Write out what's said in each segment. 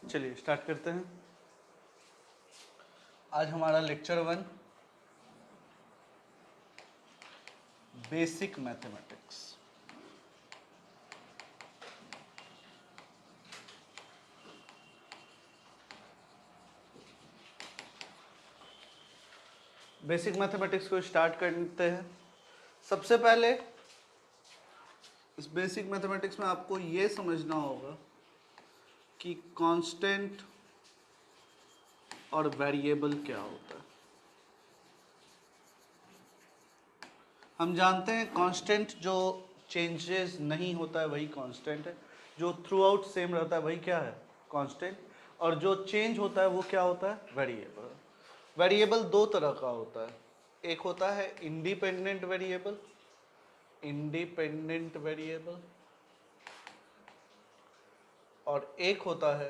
चलिए स्टार्ट करते हैं। आज हमारा lecture 1 basic mathematics. Basic mathematics को स्टार्ट करते हैं। सबसे पहले इस बेसिक मैथमेटिक्स में आपको ये समझना होगा कि कांस्टेंट और वेरिएबल क्या होता है। हम जानते हैं कांस्टेंट जो चेंजेस नहीं होता है वही कांस्टेंट है, जो थ्रू आउट सेम रहता है वही क्या है, कांस्टेंट। और जो चेंज होता है वो क्या होता है, वेरिएबल। वेरिएबल दो तरह का होता है, एक होता है इंडिपेंडेंट वेरिएबल, इंडिपेंडेंट वेरिएबल, और एक होता है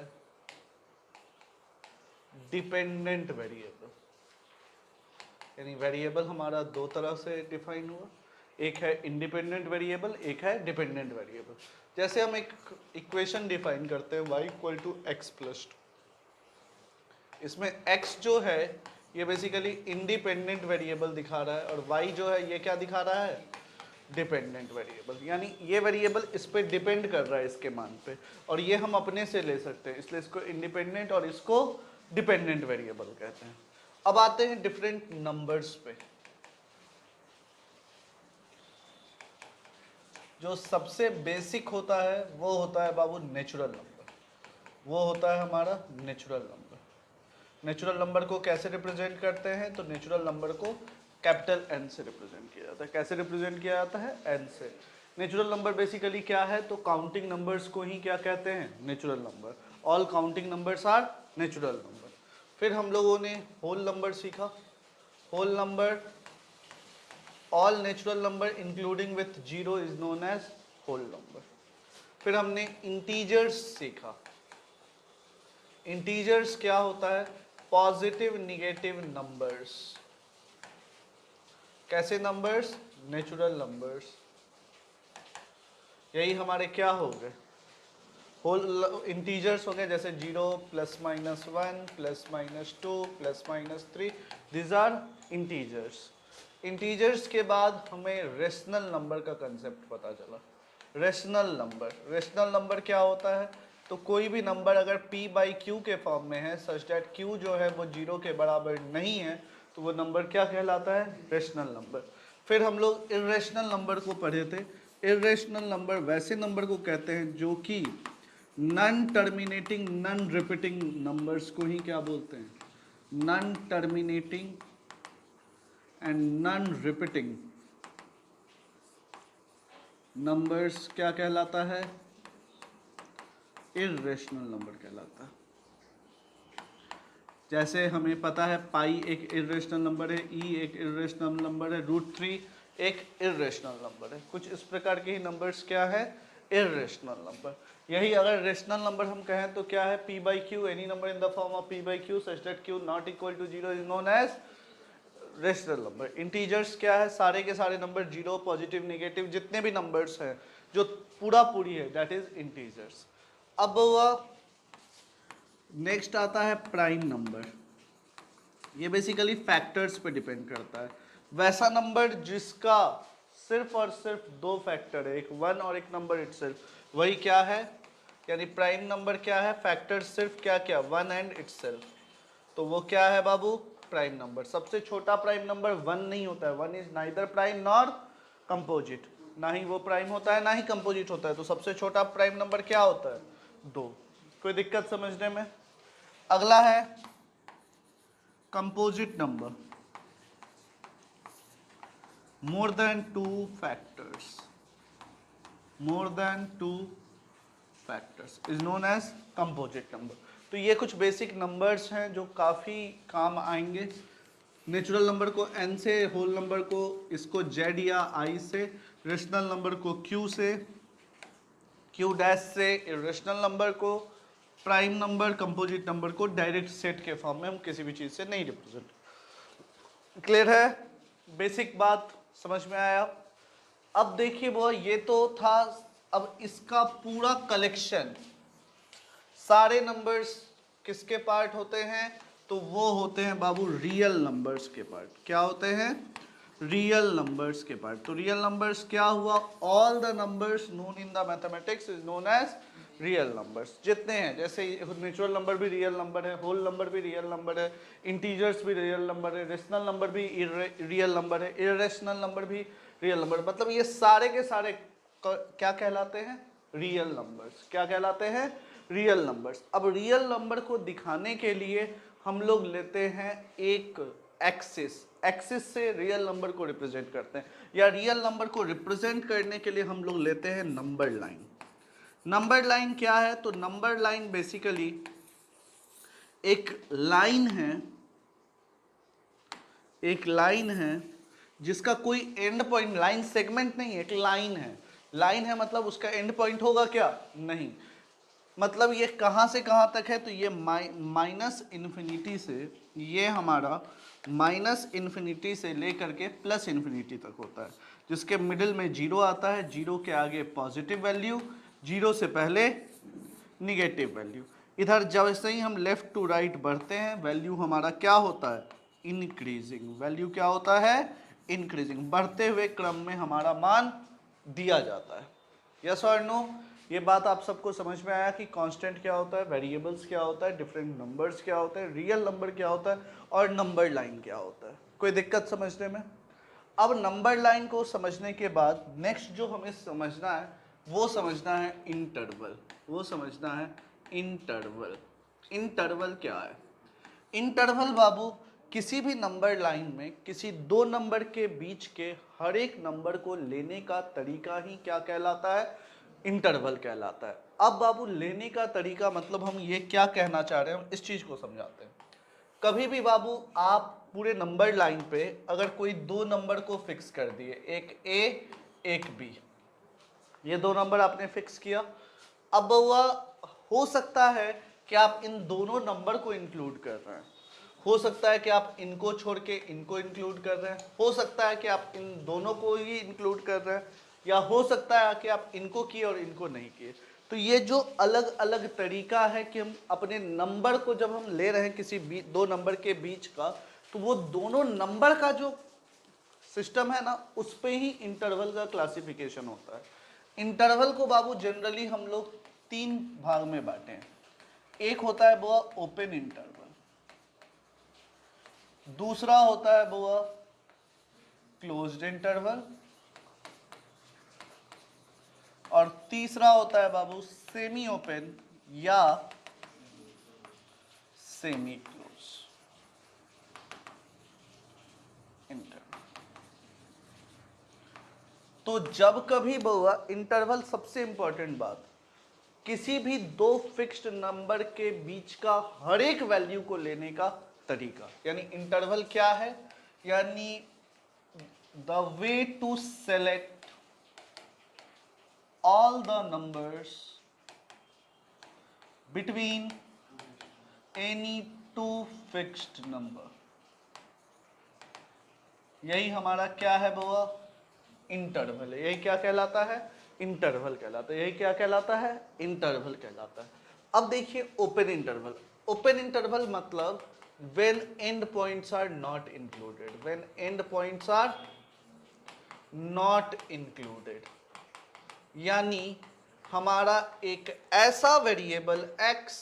डिपेंडेंट वेरिएबल। यानी वेरिएबल हमारा दो तरह से डिफाइन हुआ, एक है इंडिपेंडेंट वेरिएबल, एक है डिपेंडेंट वेरिएबल। जैसे हम एक इक्वेशन डिफाइन करते हैं y equal to x plus 2। इसमें x जो है ये बेसिकली इंडिपेंडेंट वेरिएबल दिखा रहा है और y जो है ये क्या दिखा रहा है, डिपेंडेंट वेरिएबल। यानी ये वेरिएबल इस पे डिपेंड कर रहा है इसके मान पे, और ये हम अपने से ले सकते हैं, इसलिए इसको इंडिपेंडेंट और इसको डिपेंडेंट वेरिएबल कहते हैं। अब आते हैं डिफरेंट नंबर्स पे। जो सबसे बेसिक होता है वो होता है बाबू नेचुरल नंबर, वो होता है हमारा नेचुरल नंबर। नेचुरल नंबर को कैसे रिप्रेजेंट करते हैं, तो नेचुरल नंबर को कैपिटल एन से रिप्रेजेंट किया जाता है। कैसे रिप्रेजेंट किया जाता है, एन से। नेचुरल नंबर बेसिकली क्या है, तो काउंटिंग नंबर्स को ही क्या कहते हैं, natural number. All counting numbers are natural number. फिर हम लोगों ने होल नंबर सीखा। Whole number, all natural number including with zero is known as whole number. फिर हमने इंटीजर्स सीखा। इंटीजर्स क्या होता है, पॉजिटिव निगेटिव नंबर्स। कैसे नंबर्स, नेचुरल नंबर्स। यही हमारे क्या हो गए, होल इंटीजर्स हो गए, जैसे 0 plus minus 1 plus minus 2 plus minus 3, these are integers. Integers के बाद हमें रेशनल नंबर का कंसेप्ट पता चला। रेशनल नंबर, रेशनल नंबर क्या होता है, तो कोई भी नंबर अगर p बाई क्यू के फॉर्म में है सच दैट q जो है वो 0 के बराबर नहीं है, तो वो नंबर क्या कहलाता है, रेशनल नंबर। फिर हम लोग इर्रेशनल नंबर को पढ़े थे। इर्रेशनल नंबर वैसे नंबर को कहते हैं जो कि non terminating non repeating numbers को ही क्या बोलते हैं, non terminating and non repeating numbers क्या कहलाता है, इर्रेशनल नंबर कहलाता है। जैसे हमें पता है पाई एक इर्रेशनल नंबर है, ई एक इर्रेशनल नंबर है, √3 एक इर्रेशनल नंबर है। कुछ इस प्रकार के ही नंबर्स क्या है, इर्रेशनल नंबर। यही अगर रेशनल नंबर हम कहें तो क्या है, p by q, any number in the form of p by q such that q not equal to 0 is known as rational number. Integers क्या है, सारे के सारे नंबर, जीरो पॉजिटिव नेगेटिव जितने भी नंबर्स हैं जो पूरा पूरी है, दैट इज इंटीजर्स। अब वह नेक्स्ट आता है प्राइम नंबर। ये बेसिकली फैक्टर्स पे डिपेंड करता है। वैसा नंबर जिसका सिर्फ और सिर्फ दो फैक्टर है, एक 1 और एक नंबर इटसेल्फ, वही क्या है, यानी प्राइम नंबर क्या है, फैक्टर सिर्फ क्या क्या, 1 एंड इटसेल्फ, तो वो क्या है बाबू, प्राइम नंबर। सबसे छोटा प्राइम नंबर 1 नहीं होता है, 1 is neither prime nor composite, ना ही वो प्राइम होता है ना ही कंपोजिट होता है। तो सबसे छोटा प्राइम नंबर क्या होता है, 2। कोई दिक्कत समझने में। अगला है composite number, more than 2 factors, more than 2 factors is known as composite number. तो ये कुछ बेसिक नंबर्स हैं जो काफ़ी काम आएंगे। नेचुरल नंबर को n से, होल नंबर को इसको z या i से, रेशनल नंबर को q से, q डैश से, इर्रेशनल नंबर को, प्राइम नंबर कंपोजिट नंबर को डायरेक्ट सेट के फॉर्म में हम किसी भी चीज़ से नहीं रिप्रेजेंट। क्लियर है, बेसिक बात समझ में आया। अब देखिए वो ये तो था, अब इसका पूरा कलेक्शन, सारे नंबर्स किसके पार्ट होते हैं? तो वो होते हैं बाबू रियल नंबर्स के पार्ट। क्या होते हैं? रियल नंबर्स के पार्ट। तो रियल नंबर्स क्या हुआ? All the numbers known in the mathematics is known as real numbers. जितने हैं, जैसे नेचुरल नंबर भी रियल नंबर है, होल नंबर भी रियल नंबर है, इंटीजर्स भी रियल नंबर है, रेशनल नंबर भी रियल नंबर है, इरेशनल नंबर भी रियल नंबर। मतलब ये सारे के सारे क्या कहलाते हैं? Real numbers. क्या कहलाते हैं? Real numbers. अब रियल नंबर को दिखाने के लिए हम लोग लेते हैं एक एक्सिस। एक्सिस से रियल नंबर को रिप्रेजेंट करते हैं, या रियल नंबर को रिप्रेजेंट करने के लिए हम लोग लेते हैं नंबर लाइन। नंबर लाइन क्या है? तो नंबर लाइन बेसिकली एक लाइन है, एक लाइन है जिसका कोई एंड पॉइंट, लाइन सेगमेंट नहीं है, एक लाइन है। लाइन है मतलब उसका एंड पॉइंट होगा क्या? नहीं। मतलब ये कहां से कहां तक है? तो ये माइनस इन्फिनिटी से, ये हमारा माइनस इन्फिनिटी से लेकर के प्लस इन्फिनिटी तक होता है, जिसके मिडिल में जीरो आता है, जीरो के आगे पॉजिटिव वैल्यू, जीरो से पहले निगेटिव वैल्यू। इधर जैसे ही हम लेफ्ट टू राइट बढ़ते हैं, वैल्यू हमारा क्या होता है? इंक्रीजिंग। वैल्यू क्या होता है? इंक्रीजिंग। बढ़ते हुए क्रम में हमारा मान दिया जाता है। यस और नो? ये बात आप सबको समझ में आया कि कांस्टेंट क्या होता है, वेरिएबल्स क्या होता है, डिफरेंट नंबर्स क्या होते हैं, रियल नंबर क्या होता है, और नंबर लाइन क्या होता है? कोई दिक्कत समझने में? अब नंबर लाइन को समझने के बाद नेक्स्ट जो हमें समझना है वो समझना है इंटरवल। वो समझना है इंटरवल। इंटरवल क्या है? इंटरवल बाबू किसी भी नंबर लाइन में किसी दो नंबर के बीच के हर एक नंबर को लेने का तरीका ही क्या कहलाता है? इंटरवल कहलाता है। अब बाबू लेने का तरीका मतलब हम ये क्या कहना चाह रहे हैं, इस चीज को समझाते हैं। कभी भी बाबू आप पूरे नंबर लाइन पे अगर कोई दो नंबर को फिक्स कर दिए, एक ए एक बी, ये दो नंबर आपने फिक्स किया। अब वह हो सकता है कि आप इन दोनों नंबर को इंक्लूड कर रहे हैं, हो सकता है कि आप इनको छोड़ के इनको इंक्लूड कर रहे हैं, हो सकता है कि आप इन दोनों को ही इंक्लूड कर रहे हैं, या हो सकता है कि आप इनको किए और इनको नहीं किए। तो ये जो अलग अलग तरीका है कि हम अपने नंबर को जब हम ले रहे हैं किसी दो नंबर के बीच का, तो वो दोनों नंबर का जो सिस्टम है ना, उस पे ही इंटरवल का क्लासिफिकेशन होता है। इंटरवल को बाबू जनरली हम लोग तीन भाग में बांटे हैं। एक होता है वो ओपन इंटरवल, दूसरा होता है वो क्लोज्ड इंटरवल, और तीसरा होता है बाबू सेमी ओपन या सेमी क्लोज इंटरवल। तो जब कभी बुआ इंटरवल, सबसे इंपॉर्टेंट बात, किसी भी दो फिक्स्ड नंबर के बीच का हर एक वैल्यू को लेने का तरीका, यानी इंटरवल क्या है? यानी the way to select all the numbers between any two fixed number, यही हमारा क्या है बुआ? इंटरवल है। यही क्या कहलाता है? इंटरवल कहलाता है। यही क्या कहलाता है? इंटरवल कहलाता है। अब देखिए ओपन इंटरवल। ओपन इंटरवल मतलब when end points are not included, when end points are not included, यानी हमारा एक ऐसा वेरिएबल x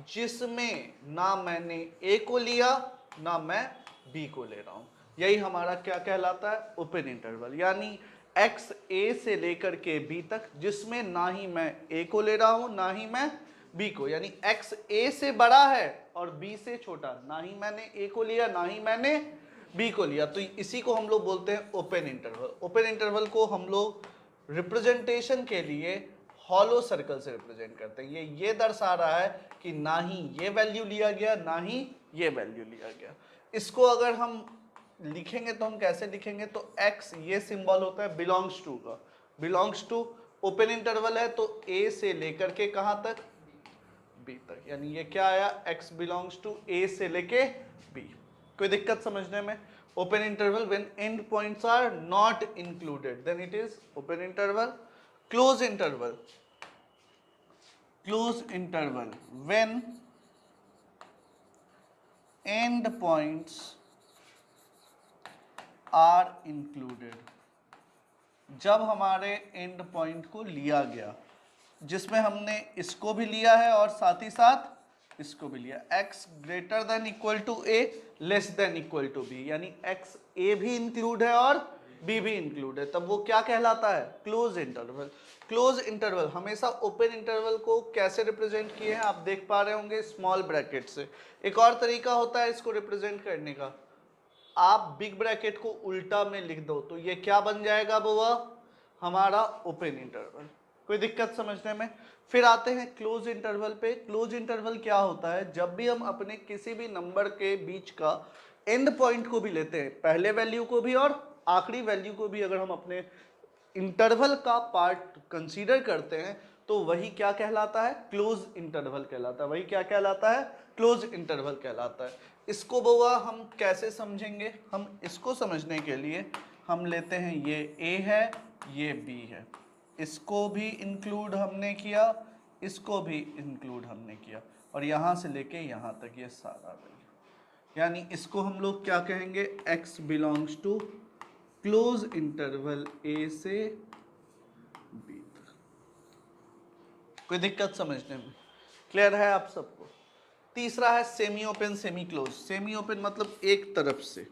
जिसमें ना मैंने a को लिया ना मैं b को ले रहा हूं, यही हमारा क्या कहलाता है? Open interval. यानी x a से लेकर के b तक, जिसमें ना ही मैं a को ले रहा हूं ना ही मैं b को, यानी x a से बड़ा है और b से छोटा, ना ही मैंने a को लिया ना ही मैंने b को लिया, तो इसी को हम लोग बोलते हैं ओपन इंटरवल। ओपन इंटरवल को हम लोग रिप्रेजेंटेशन के लिए हॉलो सर्कल से रिप्रेजेंट करते हैं। ये दर्शा रहा है कि ना ही ये वैल्यू लिया गया ना ही ये वैल्यू लिया गया। इसको अगर हम लिखेंगे तो हम कैसे लिखेंगे? तो x, ये सिंबल होता है बिलोंग्स टू का, बिलोंग्स टू। ओपन इंटरवल है तो a से लेकर के कहां तक? b तक, यानी ये क्या आया? x बिलोंग्स टू a से लेके b। कोई दिक्कत समझने में? Open interval when end points are not included then it is open interval. Close interval, close interval when end points are included, जब हमारे एंड पॉइंट को लिया गया, जिसमें हमने इसको भी लिया है और साथ ही साथ इसको भी लिया, x greater than equal to a less than equal to b, यानी x a भी इंक्लूड है और b भी इंक्लूड है, तब वो क्या कहलाता है? Close interval. क्लोज इंटरवल हमेशा ओपन इंटरवल को कैसे रिप्रेजेंट किए हैं आप देख पा रहे होंगे, स्मॉल ब्रैकेट से। एक और तरीका होता है इसको रिप्रेजेंट करने का, आप बिग ब्रैकेट को उल्टा में लिख दो तो ये क्या बन जाएगा बुआ? हमारा ओपन इंटरवल। कोई दिक्कत समझने में? फिर आते हैं क्लोज इंटरवल पे। क्लोज इंटरवल क्या होता है? जब भी हम अपने किसी भी नंबर के बीच का एंड पॉइंट को भी लेते हैं, पहले वैल्यू को भी और आखिरी वैल्यू को भी अगर हम अपने इंटरवल का पार्ट कंसीडर करते हैं तो वही क्या कहलाता है? क्लोज इंटरवल कहलाता है। वही क्या कहलाता है? क्लोज इंटरवल कहलाता है। इसको बुआ हम कैसे समझेंगे? हम इसको समझने के लिए हम लेते हैं ये a है, ये b है, इसको भी इंक्लूड हमने किया, इसको भी इंक्लूड हमने किया, और यहाँ से लेके यहाँ तक ये सारा वैल्यू, यानी इसको हम लोग क्या कहेंगे? x belongs to close interval a से b तक। कोई दिक्कत समझने में? क्लियर है आप सबको? तीसरा है semi open semi close. Semi open मतलब एक तरफ से,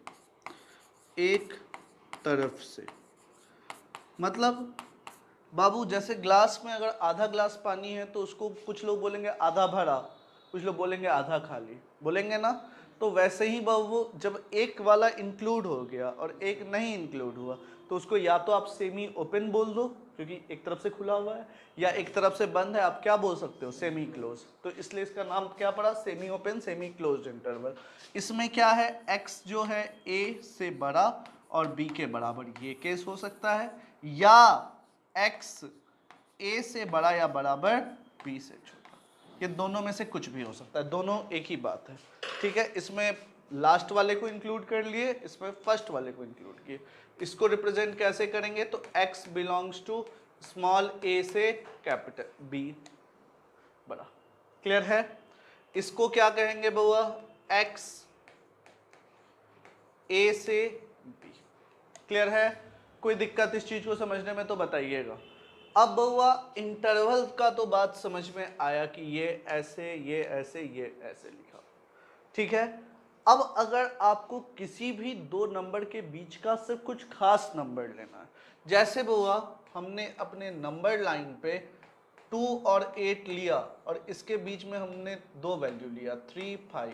एक तरफ से मतलब बाबू जैसे ग्लास में अगर आधा ग्लास पानी है तो उसको कुछ लोग बोलेंगे आधा भरा, कुछ लोग बोलेंगे आधा खाली, बोलेंगे ना? तो वैसे ही बाबू जब एक वाला इंक्लूड हो गया और एक नहीं इंक्लूड हुआ तो उसको या तो आप सेमी ओपन बोल दो क्योंकि एक तरफ से खुला हुआ है, या एक तरफ से बंद है, आप क्या बोल सकते हो? Semi close. तो इसलिए इसका नाम क्या पड़ा? Semi open semi close interval. इसमें क्या है? x जो है a से बड़ा और b के बराबर, ये केस हो सकता है, या x a से बड़ा या बराबर b से छोटा, ये दोनों में से कुछ भी हो सकता है, दोनों एक ही बात है। ठीक है, इसमें लास्ट वाले को इंक्लूड कर लिए, इसमें फर्स्ट वाले को इंक्लूड किए। इसको रिप्रेजेंट कैसे करेंगे? तो x belongs to small a से कैपिटल B बड़ा। क्लियर है? इसको क्या कहेंगे बुआ? x a से b। क्लियर है? कोई दिक्कत इस चीज को समझने में तो बताइएगा। अब बुआ इंटरवल का तो बात समझ में आया कि ये ऐसे, ये ऐसे, ये ऐसे लिखा, ठीक है। अब अगर आपको किसी भी दो नंबर के बीच का सिर्फ कुछ खास नंबर लेना है, जैसे बुआ हमने अपने नंबर लाइन पे 2 और 8 लिया और इसके बीच में हमने दो वैल्यू लिया 3, 5,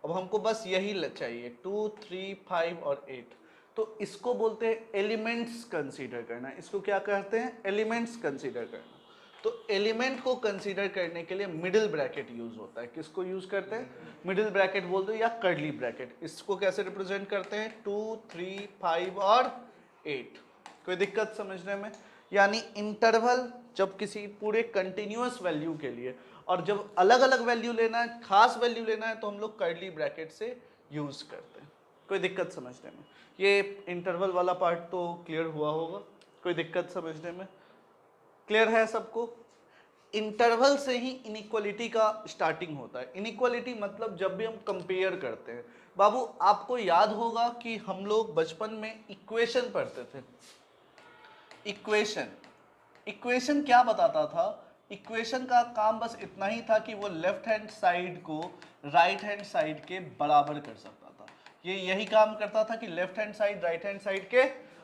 अब हमको बस यही चाहिए 2, 3, 5 और 8, तो इसको बोलते हैं एलिमेंट्स कंसीडर करना। इसको क्या कहते हैं? एलिमेंट्स कंसीडर करना। तो एलिमेंट को कंसीडर करने के लिए मिडिल ब्रैकेट यूज होता है। किसको यूज करते हैं? मिडिल ब्रैकेट बोल दो या कर्ली ब्रैकेट। इसको कैसे रिप्रेजेंट करते हैं? 2, 3, 5 और 8। कोई दिक्कत समझने में? यानी इंटरवल जब किसी पूरे कंटिन्यूअस वैल्यू के लिए, और जब अलग अलग वैल्यू लेना है, खास वैल्यू लेना है, तो हम लोग कर्ली ब्रैकेट से यूज करते हैं। कोई दिक्कत समझने में? ये इंटरवल वाला पार्ट तो क्लियर हुआ होगा। कोई दिक्कत समझने में? क्लियर है सबको? इंटरवल से ही इनइक्वालिटी का स्टार्टिंग होता है। इनइक्वालिटी मतलब जब भी हम कंपेयर करते हैं, बाबू आपको याद होगा कि हम लोग बचपन में इक्वेशन पढ़ते थे। इक्वेशन क्या बताता था? इक्वेशन का काम बस इतना ही था कि वो लेफ्ट हैंड साइड को राइट हैंड साइड के बराबर कर सकता था। ये यही काम करता था कि left hand side right hand side के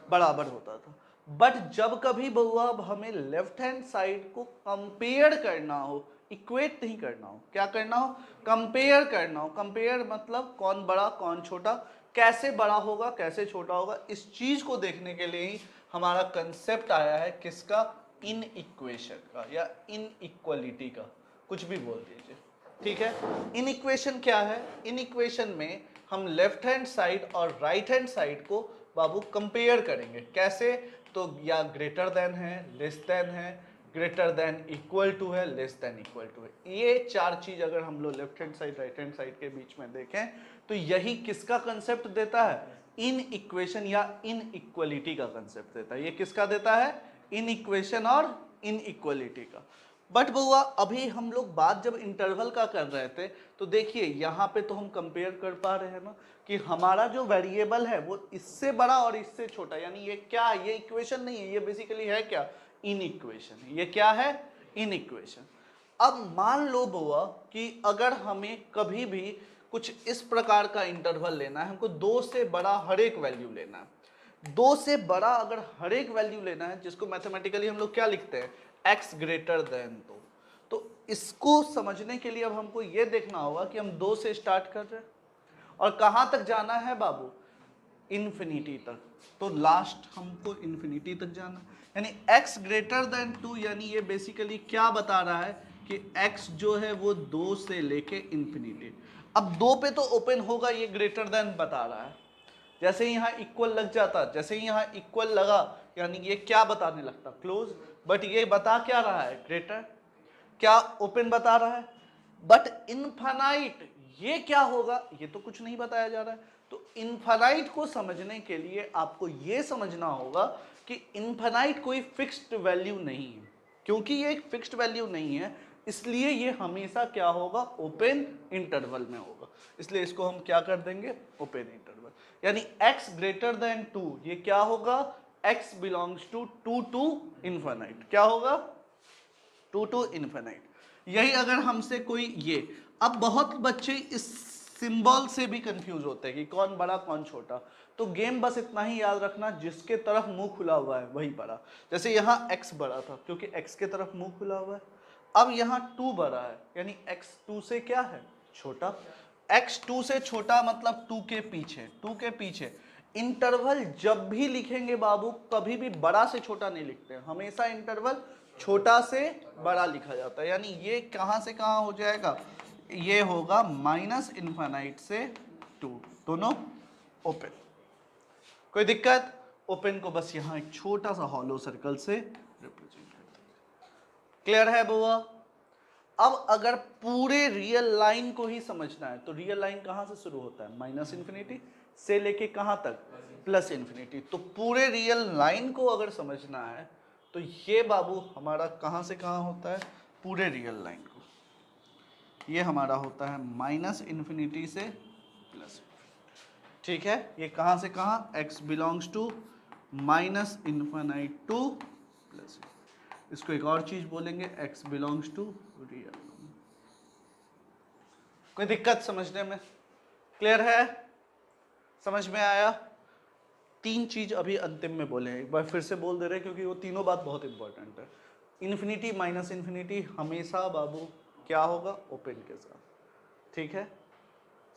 बराबर होता था। बट जब कभी बहुआ हमें लेफ्ट हैंड साइड को कंपेयर करना हो, इक्वेट नहीं करना हो, क्या करना हो? कंपेयर करना हो। कंपेयर मतलब कौन बड़ा कौन छोटा, कैसे बड़ा होगा कैसे छोटा होगा, इस चीज को देखने के लिए ही हमारा कंसेप्ट आया है किसका? इन इक्वेशन का या इन इक्वलिटी का, कुछ भी बोल दीजिए, ठीक है। इन इक्वेशन क्या है? इन इक्वेशन में हम लेफ्ट हैंड साइड और राइट हैंड साइड को बाबू कंपेयर करेंगे। कैसे? तो या ग्रेटर देन है, लेस देन है, ग्रेटर देन इक्वल टू है, लेस देन इक्वल टू है। ये चार चीज अगर हम लोग left hand side right hand side के बीच में देखें तो यही किसका कंसेप्ट देता है? इन इक्वेशन या इन इक्वलिटी का कंसेप्ट देता है। ये किसका देता है? इन इक्वेशन और इन इक्वलिटी का। बट बउआ अभी हम लोग बात जब इंटरवल का कर रहे थे तो देखिए यहाँ पे तो हम कंपेयर कर पा रहे हैं ना कि हमारा जो वेरिएबल है वो इससे बड़ा और इससे छोटा, यानी ये क्या, ये इक्वेशन नहीं है, ये बेसिकली है क्या, इन इक्वेशन। ये क्या है, इन इक्वेशन। अब मान लो बउआ कि अगर हमें कभी भी कुछ इस प्रकार का इंटरवल लेना है, हमको 2 से बड़ा हर एक वैल्यू लेना है, 2 से बड़ा अगर हर एक वैल्यू लेना है, जिसको मैथमेटिकली हम लोग क्या लिखते हैं, x ग्रेटर देन 2। तो इसको समझने के लिए अब हमको ये देखना होगा कि हम 2 से स्टार्ट कर रहे हैं और कहां तक जाना है बाबू, इन्फिनिटी तक। तो लास्ट हमको इन्फिनिटी तक जाना, यानी x ग्रेटर देन 2, यानी ये बेसिकली क्या बता रहा है कि x जो है वो 2 से लेके इन्फिनिटी। अब 2 पे तो ओपन होगा, ये ग्रेटर देन बता रहा है। जैसे ही यहाँ इक्वल लग जाता, जैसे ही यहाँ इक्वल लगा, यानी ये क्या बताने लगता, क्लोज। बट ये बता क्या रहा है, ग्रेटर। क्या ओपन बता रहा है, बट इनफाइनाइट ये क्या होगा, ये तो कुछ नहीं बताया जा रहा है। तो इनफाइनाइट को समझने के लिए आपको ये समझना होगा कि इनफाइनाइट कोई फिक्स्ड वैल्यू नहीं है। क्योंकि ये एक फिक्स्ड वैल्यू नहीं है, इसलिए ये हमेशा क्या होगा, ओपन इंटरवल में होगा। इसलिए इसको हम क्या कर देंगे, ओपन इंटरवल। यानी x ग्रेटर देन 2 ये क्या होगा, x belongs to 2 to infinite. क्या होगा, 2 टू इनफाइनाइट। यही अगर हमसे कोई ये, अब बहुत बच्चे इस सिंबल से भी कंफ्यूज होते हैं कि कौन बड़ा कौन छोटा। तो गेम बस इतना ही याद रखना, जिसके तरफ मुंह खुला हुआ है वही बड़ा। जैसे यहाँ x बड़ा था क्योंकि x के तरफ मुंह खुला हुआ है। अब यहाँ 2 बड़ा है, यानी x 2 से क्या है, छोटा। x 2 से छोटा मतलब 2 के पीछे, 2 के पीछे। इंटरवल जब भी लिखेंगे बाबू, कभी भी बड़ा से छोटा नहीं लिखते हैं, हमेशा इंटरवल छोटा से बड़ा लिखा जाता है। यानी ये कहां से कहां हो जाएगा, ये होगा माइनस इनफाइनाइट से 2, दोनों ओपन। कोई दिक्कत, ओपन को बस यहां एक छोटा सा हॉलो सर्कल से रिप्रेजेंट करते हैं। क्लियर है बुआ। अब अगर पूरे रियल लाइन को ही समझना है तो रियल लाइन कहां से शुरू होता है, माइनस इन्फिनिटी से लेके कहां तक, प्लस इन्फिनिटी। तो पूरे रियल लाइन को अगर समझना है तो ये बाबू हमारा कहां से कहां होता है, पूरे रियल लाइन को ये हमारा होता है माइनस इन्फिनिटी से प्लस। ठीक है, ये कहां से कहां, x belongs to minus infinite to plus. इसको एक और चीज बोलेंगे, x बिलोंग्स टू रियल। कोई दिक्कत समझने में, क्लियर है, समझ में आया। 3 चीज अभी अंतिम में बोले हैं, एक बार फिर से बोल दे रहे हैं क्योंकि वो तीनों बात बहुत इंपॉर्टेंट है। इन्फिनिटी माइनस इन्फिनिटी हमेशा बाबू क्या होगा, ओपन के साथ। ठीक है,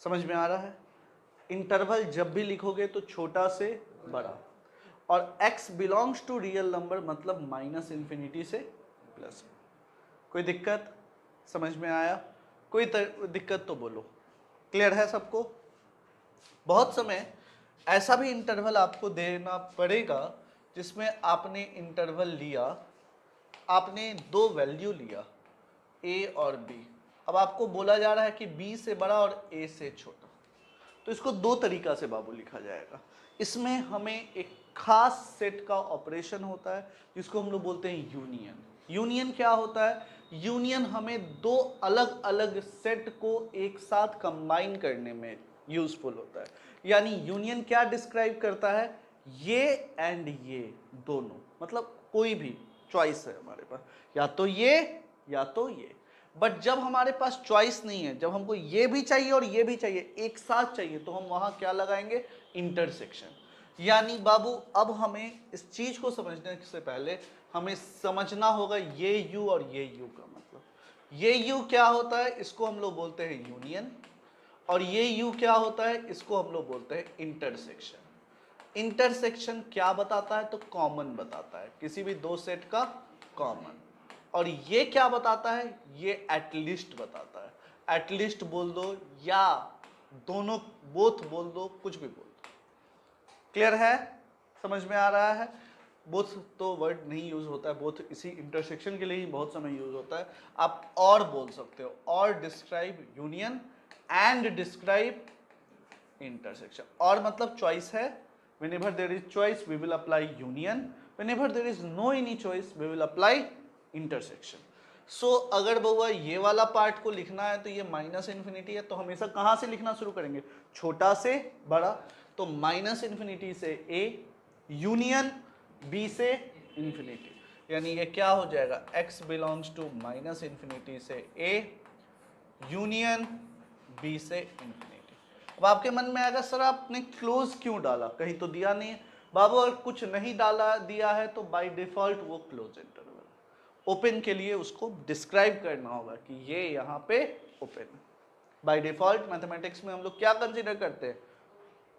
समझ में आ रहा है। इंटरवल जब भी लिखोगे तो छोटा से बड़ा, और x belongs to real number मतलब माइनस इन्फिनिटी से प्लस। कोई दिक्कत समझ में आया, कोई दिक्कत तो बोलो, क्लियर है सबको। बहुत समय ऐसा भी इंटरवल आपको देना पड़ेगा जिसमें आपने इंटरवल लिया, आपने 2 वैल्यू लिया a और b। अब आपको बोला जा रहा है कि b से बड़ा और a से छोटा, तो इसको 2 तरीका से बाबू लिखा जाएगा। इसमें हमें एक खास सेट का ऑपरेशन होता है जिसको हम लोग बोलते हैं यूनियन। यूनियन क्या होता है, यूनियन हमें 2 अलग अलग सेट को एक साथ कंबाइन करने में यूजफुल होता है। यानी यूनियन क्या डिस्क्राइब करता है, ये एंड ये दोनों, मतलब कोई भी चॉइस है हमारे पास, या तो ये या तो ये। बट जब हमारे पास चॉइस नहीं है, जब हमको ये भी चाहिए और ये भी चाहिए, एक साथ चाहिए, तो हम वहां क्या लगाएंगे, इंटरसेक्शन। यानी बाबू अब हमें इस चीज को समझने से पहले हमें समझना होगा ये u और ये u का मतलब। ये u क्या होता है, इसको हम लोग बोलते हैं यूनियन, और ये u क्या होता है, इसको हम लोग बोलते हैं इंटरसेक्शन। इंटरसेक्शन क्या बताता है, तो कॉमन बताता है, किसी भी 2 सेट का कॉमन। और ये क्या बताता है, ये एटलीस्ट बताता है। एटलीस्ट बोल दो या दोनों, बोथ बोल दो, कुछ भी बोल दो। क्लियर है, समझ में आ रहा है। बोथ तो वर्ड नहीं यूज होता है, बोथ इसी इंटरसेक्शन के लिए ही बहुत समय यूज होता है। आप और बोल सकते हो, और describe union and describe intersection. और मतलब चॉइस है, whenever there is choice we will apply union, whenever there is no any choice we will apply intersection। सो अगर बउआ ये वाला पार्ट को लिखना है तो ये माइनस इन्फिनिटी है, तो हमेशा कहाँ से लिखना शुरू करेंगे, छोटा से बड़ा। तो माइनस इन्फिनिटी से ए यूनियन बी से इन्फिनिटी, यानी ये क्या हो जाएगा, x belongs to minus infinity से ए यूनियन बी से इन्फिनिटी। अब आपके मन में आएगा सर आपने क्लोज क्यों डाला, कहीं तो दिया नहीं है। बाबू अगर कुछ नहीं डाला दिया है तो बाय डिफॉल्ट वो क्लोज इंटरवल, ओपन के लिए उसको डिस्क्राइब करना होगा कि ये यहाँ पे ओपन है। बाय डिफॉल्ट मैथमेटिक्स में हम लोग क्या कंसीडर करते हैं,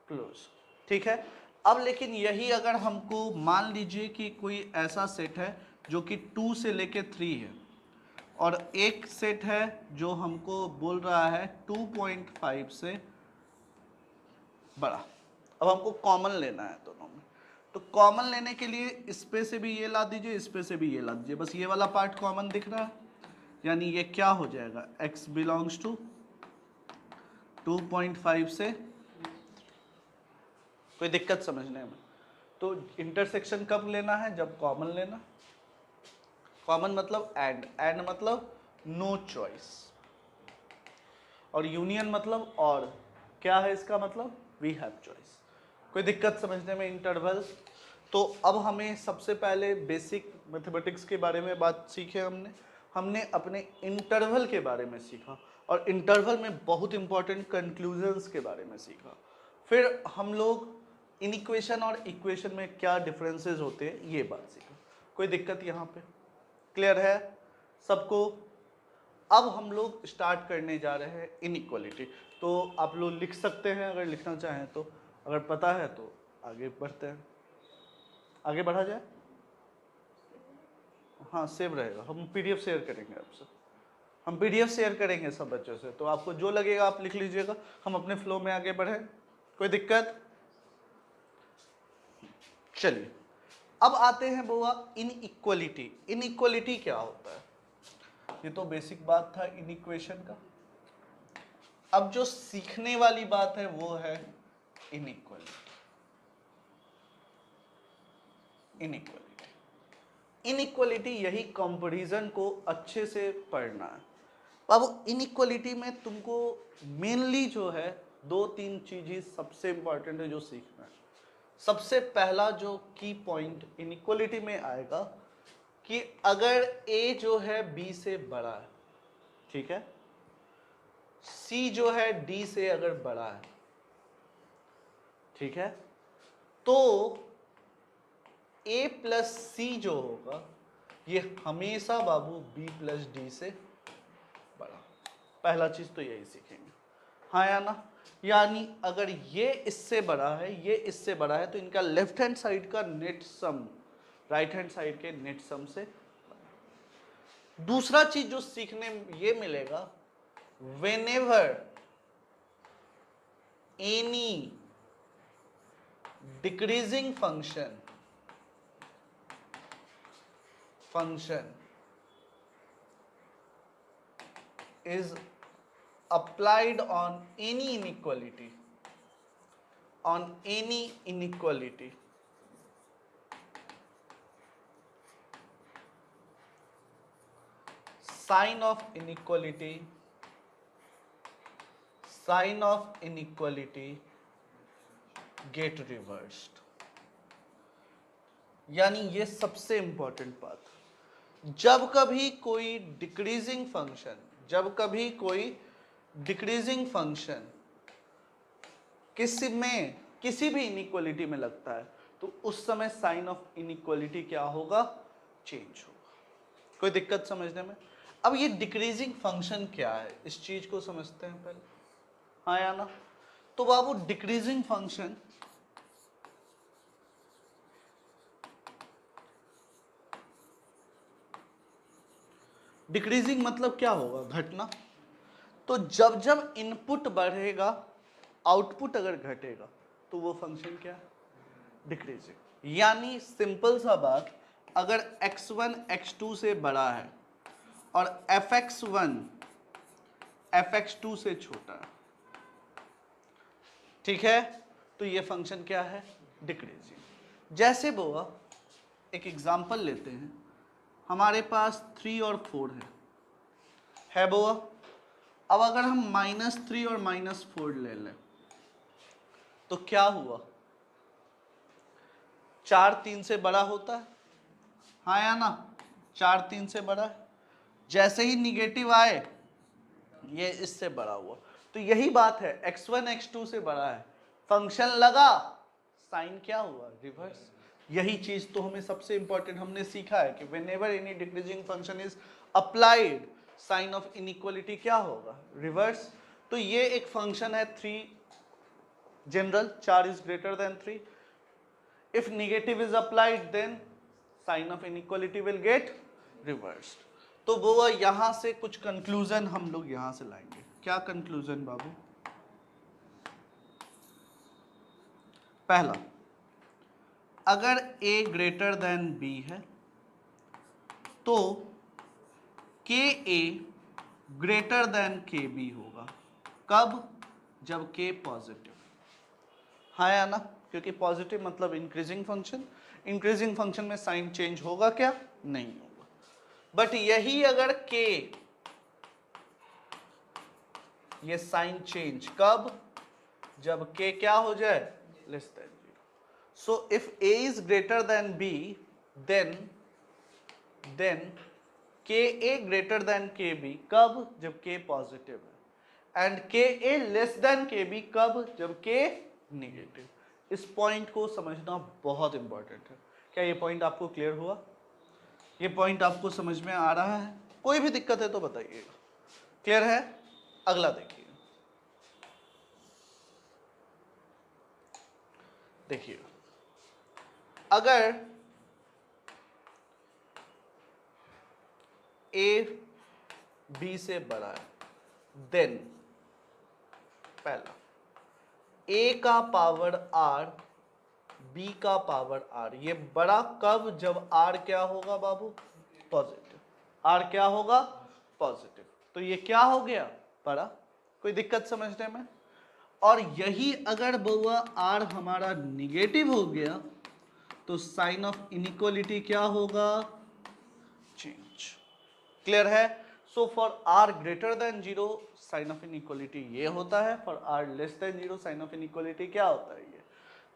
क्लोज, ठीक है। अब लेकिन यही अगर हमको मान लीजिए कि कोई ऐसा सेट है जो कि 2 से लेके 3 है और एक सेट है जो हमको बोल रहा है 2.5 से बड़ा। अब हमको कॉमन लेना है दोनों में, तो कॉमन लेने के लिए इस पे से भी ये ला दीजिए, इस पे से भी ये ला दीजिए, बस ये वाला पार्ट कॉमन दिख रहा है, यानी ये क्या हो जाएगा, x बिलोंग्स टू 2.5 से, कोई दिक्कत समझने में। तो इंटरसेक्शन कब लेना है, जब कॉमन लेना। कॉमन मतलब एंड, एंड मतलब नो चॉइस, और यूनियन मतलब और, क्या है इसका मतलब, वी हैव चॉइस। कोई दिक्कत समझने में इंटरवल। तो अब हमें सबसे पहले बेसिक मैथमेटिक्स के बारे में बात सीखे हमने अपने इंटरवल के बारे में सीखा, और इंटरवल में बहुत इंपॉर्टेंट कंक्लूजन्स के बारे में सीखा। फिर हम लोग इनइक्वेशन और इक्वेशन में क्या डिफरेंसेस होते हैं ये बात सीखा। कोई दिक्कत यहाँ पे, क्लियर है सबको। अब हम लोग स्टार्ट करने जा रहे हैं इनइक्वालिटी। तो आप लोग लिख सकते हैं अगर लिखना चाहें तो, अगर पता है तो आगे बढ़ते हैं। आगे बढ़ा जाए, हाँ सेव रहेगा, हम पीडीएफ शेयर करेंगे आपसे, हम पीडीएफ शेयर करेंगे सब बच्चों से, तो आपको जो लगेगा आप लिख लीजिएगा, हम अपने फ्लो में आगे बढ़े। कोई दिक्कत, चलिए अब आते हैं बुआ इनइक्वालिटी। इनइक्वालिटी क्या होता है, ये तो बेसिक बात था इनइक्वेशन का। अब जो सीखने वाली बात है वो है इनइक्वालिटी। इनइक्वालिटी इनइक्वालिटी यही कंपैरिजन को अच्छे से पढ़ना है। अब इनइक्वालिटी में तुमको मेनली जो है 2-3 चीजें सबसे इंपॉर्टेंट है जो सीखना है। सबसे पहला जो की पॉइंट इनइक्वालिटी में आएगा कि अगर a जो है b से बड़ा है, ठीक है, c जो है d से अगर बड़ा है, ठीक है, तो a प्लस सी जो होगा ये हमेशा बाबू b प्लस डी से बड़ा। पहला चीज तो यही सीखेंगे, हाँ या ना। यानी अगर ये इससे बड़ा है, ये इससे बड़ा है, तो इनका लेफ्ट हैंड साइड का नेट सम राइट हैंड साइड के नेट सम से। दूसरा चीज जो सीखने ये मिलेगा, whenever any decreasing function is applied on any inequality, sign of inequality get reversed। यानी ये सबसे इंपॉर्टेंट बात, जब कभी कोई डिक्रीजिंग फंक्शन किसी भी इनइक्वालिटी में लगता है तो उस समय साइन ऑफ इनइक्वालिटी क्या होगा, चेंज होगा। कोई दिक्कत समझने में। अब ये डिक्रीजिंग फंक्शन क्या है, इस चीज को समझते हैं पहले, हाँ या ना। तो बाबू डिक्रीजिंग फंक्शन डिक्रीजिंग मतलब क्या होगा, घटना। तो जब जब इनपुट बढ़ेगा आउटपुट अगर घटेगा तो वो फंक्शन क्या है, डिक्रीजिंग। यानी सिंपल सा बात, अगर x1 x2 से बड़ा है और fx1 fx2 से छोटा है, ठीक है, तो ये फंक्शन क्या है, डिक्रीजिंग। जैसे बोआ एक एग्जांपल लेते हैं, हमारे पास 3 और 4 है, है बुआ। अब अगर हम -3 और -4 ले लें तो क्या हुआ, 4 3 से बड़ा होता है, हाँ या ना, 4 3 से बड़ा है। जैसे ही निगेटिव आए ये इससे बड़ा हुआ, तो यही बात है, x1 x2 से बड़ा है, फंक्शन लगा, साइन क्या हुआ, रिवर्स। यही चीज तो हमें सबसे इंपॉर्टेंट हमने सीखा है कि whenever any decreasing function is applied, sign of inequality क्या होगा, रिवर्स। तो ये एक फंक्शन है 3 general, 4 is greater than 3, if negative is applied then sign of inequality will get reversed। तो वो यहां से कुछ कंक्लूजन हम लोग यहां से लाएंगे। क्या कंक्लूजन बाबू? पहला, अगर a ग्रेटर देन b है तो ka ग्रेटर देन kb होगा। कब? जब k पॉजिटिव, हाँ या ना, क्योंकि पॉजिटिव मतलब इंक्रीजिंग फंक्शन, इंक्रीजिंग फंक्शन में साइन चेंज होगा क्या, नहीं होगा। बट यही अगर k, ये साइन चेंज कब, जब k क्या हो जाए, less than 0। So if a is greater than b then ka greater than kb, कब, जब k पॉजिटिव है, and ka less than kb कब, जब k नेगेटिव। इस पॉइंट को समझना बहुत इंपॉर्टेंट है। क्या ये पॉइंट आपको क्लियर हुआ? ये पॉइंट आपको समझ में आ रहा है? कोई भी दिक्कत है तो बताइएगा। क्लियर है? अगला देखिए, देखिए अगर a b से बड़ा है देन पहला a का पावर r b का पावर r, ये बड़ा कब, जब r क्या होगा बाबू, पॉजिटिव। r क्या होगा, पॉजिटिव। तो ये क्या हो गया, बड़ा। कोई दिक्कत समझने में? और यही अगर बउआ r हमारा निगेटिव हो गया तो साइन ऑफ इनइक्वालिटी क्या होगा, चेंज। क्लियर है? So for r greater than 0 sign of inequality ये होता है, for r less than 0 sign of inequality क्या होता है, ये।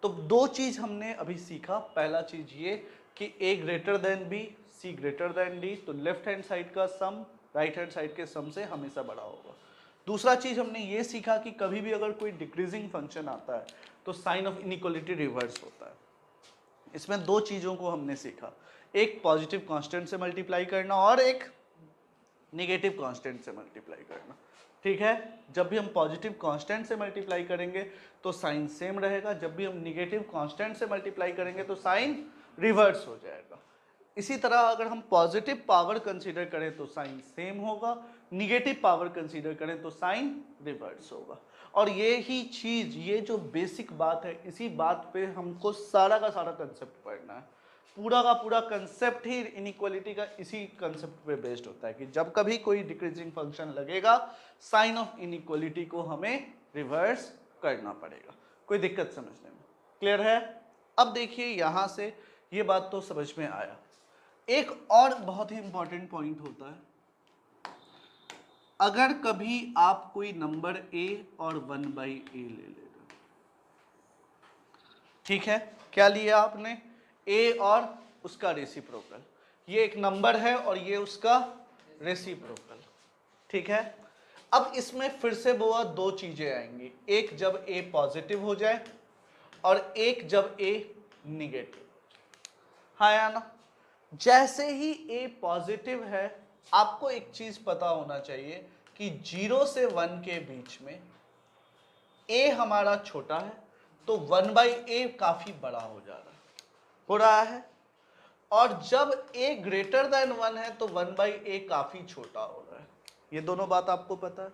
तो दो चीज हमने अभी सीखा। पहला चीज ये कि a greater than b, c greater than d, तो लेफ्ट हैंड साइड का सम राइट हैंड साइड के सम से हमेशा बड़ा होगा। दूसरा चीज हमने ये सीखा कि कभी भी अगर कोई डिक्रीजिंग फंक्शन आता है तो साइन ऑफ इनइक्वालिटी रिवर्स होता है। इसमें दो चीजों को हमने सीखा, एक पॉजिटिव कांस्टेंट से मल्टीप्लाई करना और एक नेगेटिव कांस्टेंट से मल्टीप्लाई करना। ठीक है? जब भी हम पॉजिटिव कांस्टेंट से मल्टीप्लाई करेंगे तो साइन सेम रहेगा, जब भी हम नेगेटिव कांस्टेंट से मल्टीप्लाई करेंगे तो साइन रिवर्स हो जाएगा। इसी तरह अगर हम पॉजिटिव पावर कंसीडर करें तो साइन सेम होगा, निगेटिव पावर कंसीडर करें तो साइन रिवर्स होगा। और ये ही चीज, ये जो बेसिक बात है, इसी बात पे हमको सारा का सारा कंसेप्ट पढ़ना है। पूरा का पूरा कंसेप्ट ही इनइक्वालिटी का इसी कंसेप्ट पे बेस्ड होता है कि जब कभी कोई डिक्रीजिंग फंक्शन लगेगा, साइन ऑफ इनइक्वालिटी को हमें रिवर्स करना पड़ेगा। कोई दिक्कत समझने में? क्लियर है? अब देखिए यहां से ये बात तो समझ में आया। एक और बहुत ही इंपॉर्टेंट पॉइंट होता है, अगर कभी आप कोई नंबर a और 1/a ले लेना, ठीक है, क्या लिया आपने, a और उसका रेसिप्रोकल, ये एक नंबर है और ये उसका रेसिप्रोकल, ठीक है। अब इसमें फिर से बुआ दो चीजें आएंगी, एक जब a पॉजिटिव हो जाए और एक जब a निगेटिव, हाँ या ना। जैसे ही a पॉजिटिव है, आपको एक चीज पता होना चाहिए कि 0 से 1 के बीच में a हमारा छोटा है तो 1/a काफी बड़ा हो रहा है, और जब a ग्रेटर देन 1 है तो 1/a काफी छोटा हो रहा है। ये दोनों बात आपको पता है,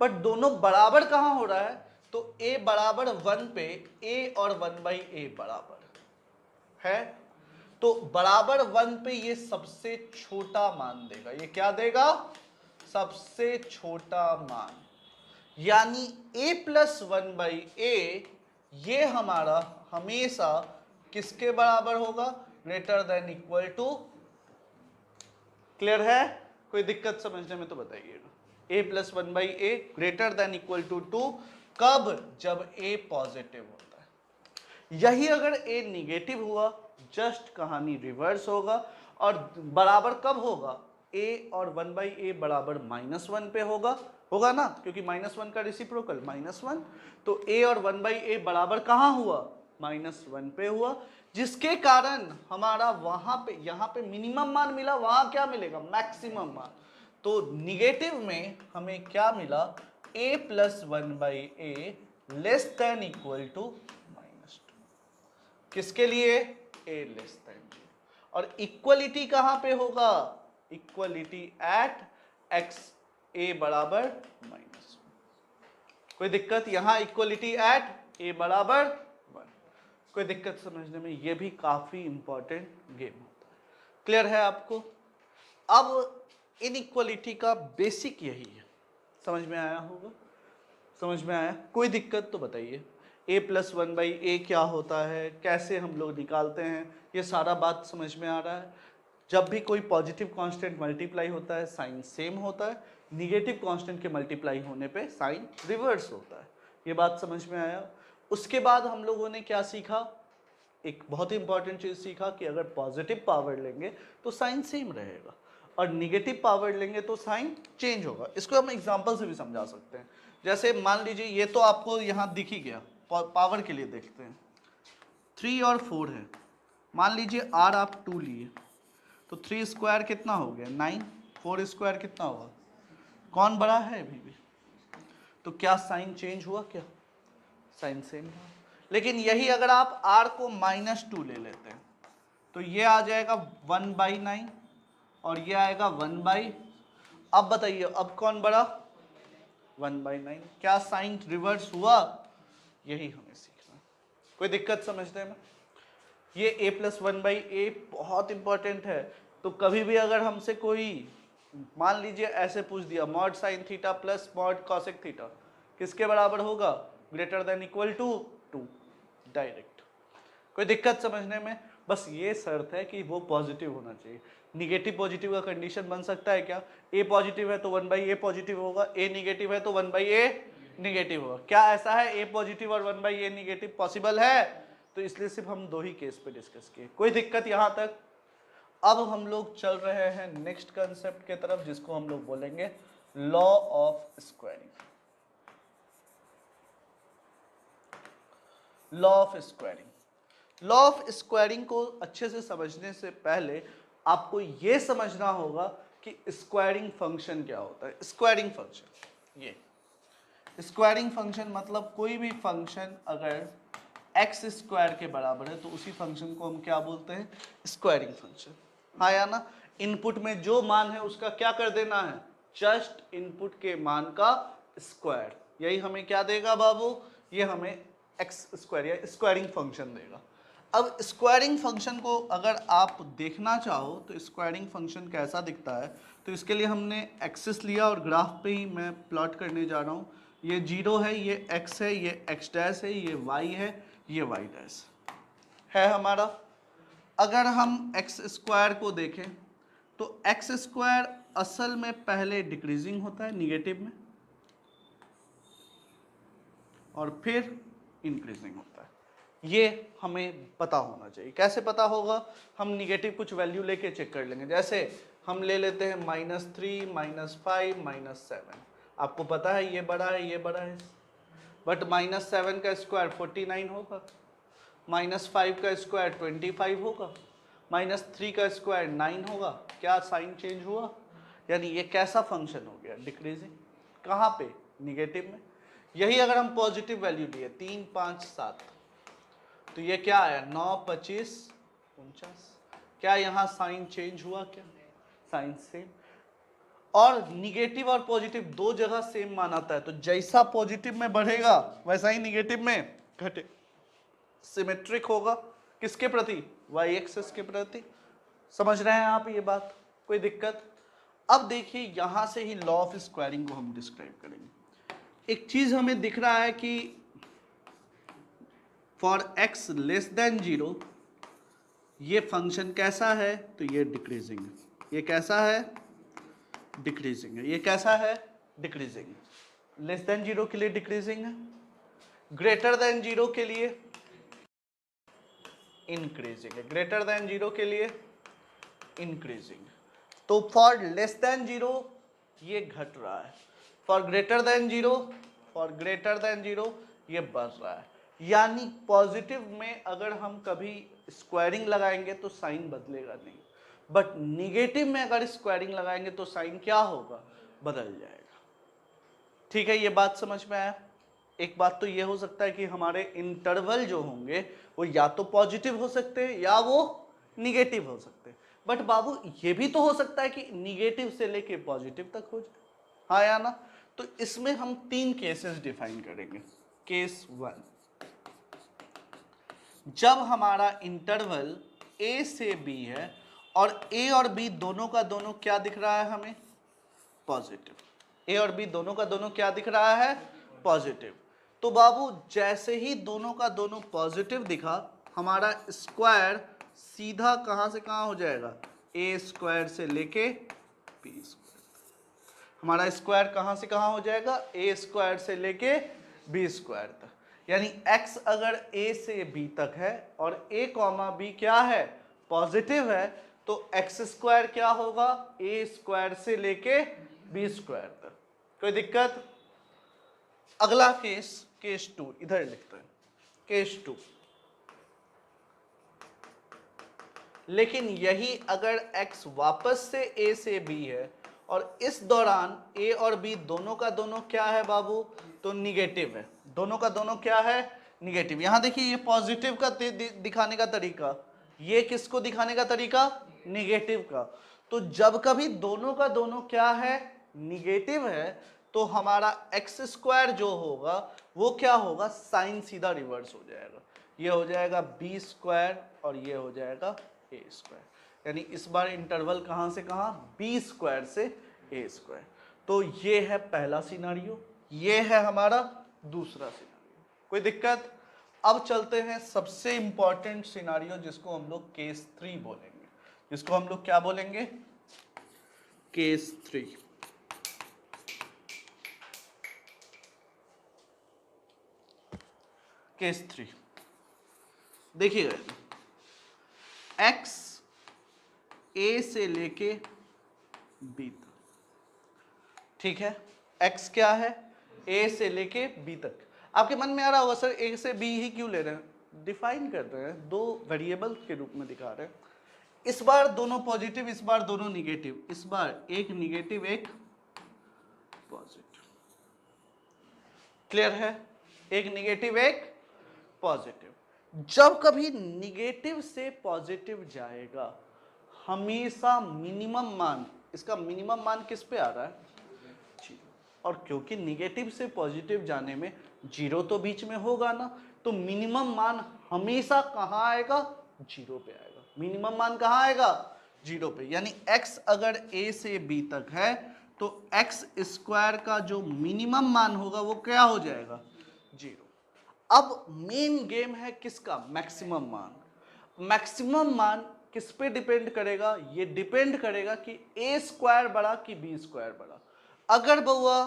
बट दोनों बराबर कहां हो रहा है, तो a बराबर 1 पे a और 1/a बराबर है, तो बराबर 1 पे ये सबसे छोटा मान देगा। ये क्या देगा, सबसे छोटा मान, यानी a प्लस 1/a ये हमारा हमेशा किसके बराबर होगा, greater than equal to. Clear है? कोई दिक्कत समझने में तो बताइएगा। a plus 1/a greater than equal to 2 कब? जब a पॉजिटिव होता है। यही अगर a निगेटिव हुआ जस्ट कहानी रिवर्स होगा। और बराबर कब होगा? a और 1/a बराबर -1 पे होगा ना, क्योंकि -1 का रेसिप्रोकल -1। तो a और 1/a बराबर कहाँ हुआ? -1 पे हुआ, जिसके कारण हमारा वहां पे यहाँ पे मिनिमम मान मिला, वहां क्या मिलेगा? मैक्सिमम मान। तो निगेटिव में हमें क्या मिला? a plus 1/a less than equal to -2। किसके लिए? a less than 0। और इक्वलिटी कहां पे होगा? इक्वलिटी एट x a बराबर -1। कोई दिक्कत? यहां इक्वलिटी एट a बराबर 1। कोई दिक्कत समझने में? ये भी काफी इंपॉर्टेंट गेम होता है। क्लियर है आपको? अब इनइक्वलिटी का बेसिक यही है। समझ में आया होगा? समझ में आया? कोई दिक्कत तो बताइए। a प्लस 1/a क्या होता है, कैसे हम लोग निकालते हैं, ये सारा बात समझ में आ रहा है। जब भी कोई पॉजिटिव कांस्टेंट मल्टीप्लाई होता है साइन सेम होता है, निगेटिव कांस्टेंट के मल्टीप्लाई होने पे साइन रिवर्स होता है। ये बात समझ में आया? उसके बाद हम लोगों ने क्या सीखा? एक बहुत ही इंपॉर्टेंट चीज सीखा कि अगर पॉजिटिव पावर लेंगे तो साइन सेम रहेगा और निगेटिव पावर लेंगे तो साइन चेंज होगा। इसको हम एग्जांपल से भी समझा सकते हैं। जैसे मान लीजिए ये तो आपको यहाँ दिख ही गया, पावर के लिए देखते हैं। 3 और 4 है। मान लीजिए r आप 2 लिए तो 3 स्क्वायर कितना हो गया? 9। 4 स्क्वायर कितना होगा? कौन बड़ा है अभी भी? तो क्या साइन चेंज हुआ? क्या साइन सेम हुआ? लेकिन यही अगर आप r को -2 ले लेते हैं तो ये आ जाएगा 1/9 और ये आएगा 1/। अब बताइए अब कौन बड़ा? 1/9। क्या साइन रिवर्स हुआ? यही हमें सीखना है। कोई दिक्कत समझने में? ये a प्लस 1/a बहुत इंपॉर्टेंट है। तो कभी भी अगर हमसे कोई मान लीजिए ऐसे पूछ दिया mod sine theta plus mod cosec theta किसके बराबर होगा? Greater than equal to 2। Direct. कोई दिक्कत समझने में? बस ये शर्त है कि वो पॉजिटिव होना चाहिए। निगेटिव पॉजिटिव का कंडीशन बन सकता है क्या? a पॉजिटिव है तो 1/a पॉजिटिव होगा, a निगेटिव है तो 1/a निगेटिव होगा। क्या ऐसा है a पॉजिटिव और 1/a निगेटिव पॉसिबल है? तो इसलिए सिर्फ हम दो ही केस पे डिस्कस किए। कोई दिक्कत यहां तक? अब हम लोग चल रहे हैं नेक्स्ट कंसेप्ट के तरफ जिसको हम लोग बोलेंगे law of squaring. Law of squaring. Law of squaring को अच्छे से समझने से पहले आपको यह समझना होगा कि स्क्वायरिंग फंक्शन क्या होता है। स्क्वायरिंग फंक्शन, ये स्क्वायरिंग फंक्शन मतलब कोई भी फंक्शन अगर एक्स स्क्वायर के बराबर है तो उसी फंक्शन को हम क्या बोलते हैं? Squaring function. हाँ या ना? इनपुट में जो मान है उसका क्या कर देना है? जस्ट इनपुट के मान का स्क्वायर। यही हमें क्या देगा बाबू? ये हमें एक्स स्क्वायर या स्क्वायरिंग फंक्शन देगा। अब स्क्वायरिंग फंक्शन को अगर आप देखना चाहो तो स्क्वायरिंग फंक्शन कैसा दिखता है, तो इसके लिए हमने एक्सिस लिया और ग्राफ पे ही मैं प्लॉट करने जा रहा हूँ। ये 0 है, ये x है, ये x डैश है, ये y है, ये y डैश है हमारा। अगर हम एक्स स्क्वायर को देखें तो एक्स स्क्वायर असल में पहले डिक्रीजिंग होता है निगेटिव में और फिर इंक्रीजिंग होता है। ये हमें पता होना चाहिए। कैसे पता होगा? हम निगेटिव कुछ वैल्यू लेके चेक कर लेंगे। जैसे हम ले लेते हैं -3, -5, -7। आपको पता है ये बड़ा है, ये बड़ा है, बट -7 का स्क्वायर 49 होगा, -5 का स्क्वायर 25 होगा, -3 का स्क्वायर 9 होगा। क्या साइन चेंज हुआ? यानी ये कैसा फंक्शन हो गया? डिक्रीजिंग। कहाँ पे? निगेटिव में। यही अगर हम पॉजिटिव वैल्यू लिए 3, 5, 7 तो ये क्या आया? 9, 25, 49। क्या यहाँ साइन चेंज हुआ? क्या साइन सेम? और निगेटिव और पॉजिटिव दो जगह सेम मान आता है, तो जैसा पॉजिटिव में बढ़ेगा वैसा ही निगेटिव में घटे। सिमेट्रिक होगा किसके प्रति? वाई एक्सिस के प्रति। समझ रहे हैं आप ये बात? कोई दिक्कत? अब देखिए यहां से ही लॉ ऑफ स्क्वायरिंग को हम डिस्क्राइब करेंगे। एक चीज हमें दिख रहा है कि फॉर एक्स लेस देन 0 ये फंक्शन कैसा है? तो ये डिक्रीजिंग है। ये कैसा है? डिक्रीजिंग है। ये कैसा है? डिक्रीजिंग, लेस देन 0 के लिए डिक्रीजिंग है, ग्रेटर देन 0 के लिए इंक्रीजिंग है, ग्रेटर देन 0 के लिए इंक्रीजिंग। तो फॉर लेस देन 0 ये घट रहा है, for greater than 0, for greater than 0 ये बढ़ रहा है। यानी पॉजिटिव में अगर हम कभी स्क्वायरिंग लगाएंगे तो साइन बदलेगा नहीं, बट निगेटिव में अगर स्क्वायरिंग लगाएंगे तो साइन क्या होगा, बदल जाएगा। ठीक है, ये बात समझ में आया। एक बात तो ये हो सकता है कि हमारे इंटरवल जो होंगे वो या तो पॉजिटिव हो सकते हैं या वो निगेटिव हो सकते हैं, बट बाबू ये भी तो हो सकता है कि निगेटिव से लेके पॉजिटिव तक हो जाए, हाँ या ना। तो इसमें हम 3 केसेस डिफाइन करेंगे। केस 1, जब हमारा इंटरवल a से b है और a और b दोनों का दोनों क्या दिख रहा है हमें, पॉजिटिव। a और b दोनों का दोनों क्या दिख रहा है, पॉजिटिव। तो बाबू जैसे ही दोनों का दोनों पॉजिटिव दिखा, हमारा स्क्वायर सीधा कहां से कहां हो जाएगा, a स्क्वायर से लेके b स्क्वायर। हमारा स्क्वायर कहां से कहां हो जाएगा, a स्क्वायर से लेके b स्क्वायर तक। यानी x अगर a से b तक है और a कॉमा b क्या है, पॉजिटिव है, तो x स्क्वायर क्या होगा, a स्क्वायर से लेके b स्क्वायर तक। कोई दिक्कत। अगला केस, केस 2 इधर लिखते हैं, केस 2। लेकिन यही अगर x वापस से a से b है और इस दौरान a और b दोनों का दोनों क्या है बाबू, तो निगेटिव है, दोनों का दोनों क्या है, निगेटिव। यहां देखिए ये पॉजिटिव का दिखाने का तरीका, ये किसको दिखाने का तरीका, निगेटिव का। तो जब कभी दोनों का दोनों क्या है, निगेटिव है, तो हमारा एक्स स्क्वायर जो होगा वो क्या होगा, साइन सीधा रिवर्स हो जाएगा, ये हो जाएगा बी स्क्वायर और ये हो जाएगा ए स्क्वायर। यानी इस बार इंटरवल कहां से कहां, बी स्क्वायर से ए स्क्वायर। तो ये है पहला सिनारियो, ये है हमारा दूसरा सिनारियो। कोई दिक्कत। अब चलते हैं सबसे इंपॉर्टेंट सिनारियो जिसको हम लोग केस 3 बोलेंगे, जिसको हम लोग क्या बोलेंगे, केस 3। केस 3 देखिएगा, x a से लेके b तक, ठीक है। x क्या है, a से लेके b तक। आपके मन में आ रहा होगा सर a से b ही क्यों ले रहे हैं, डिफाइन कर रहे हैं, दो वेरिएबल के रूप में दिखा रहे हैं। इस बार दोनों पॉजिटिव, इस बार दोनों निगेटिव, इस बार एक निगेटिव एक पॉजिटिव। क्लियर है, एक निगेटिव एक पॉजिटिव। जब कभी निगेटिव से पॉजिटिव जाएगा, हमेशा मिनिमम मान, इसका मिनिमम मान किस पे आ रहा है, और क्योंकि निगेटिव से पॉजिटिव जाने में जीरो तो बीच में होगा ना, तो मिनिमम मान हमेशा कहां आएगा, जीरो पे आएगा। मिनिमम मान कहां आएगा, जीरो पे। यानी x अगर a से b तक है तो x स्क्वायर का जो मिनिमम मान होगा वो क्या हो जाएगा, जीरो। अब मेन गेम है किसका, मैक्सिमम मान। मैक्सिमम मान किस पे डिपेंड करेगा, ये डिपेंड करेगा कि a स्क्वायर बड़ा कि b स्क्वायर बड़ा। अगर बउआ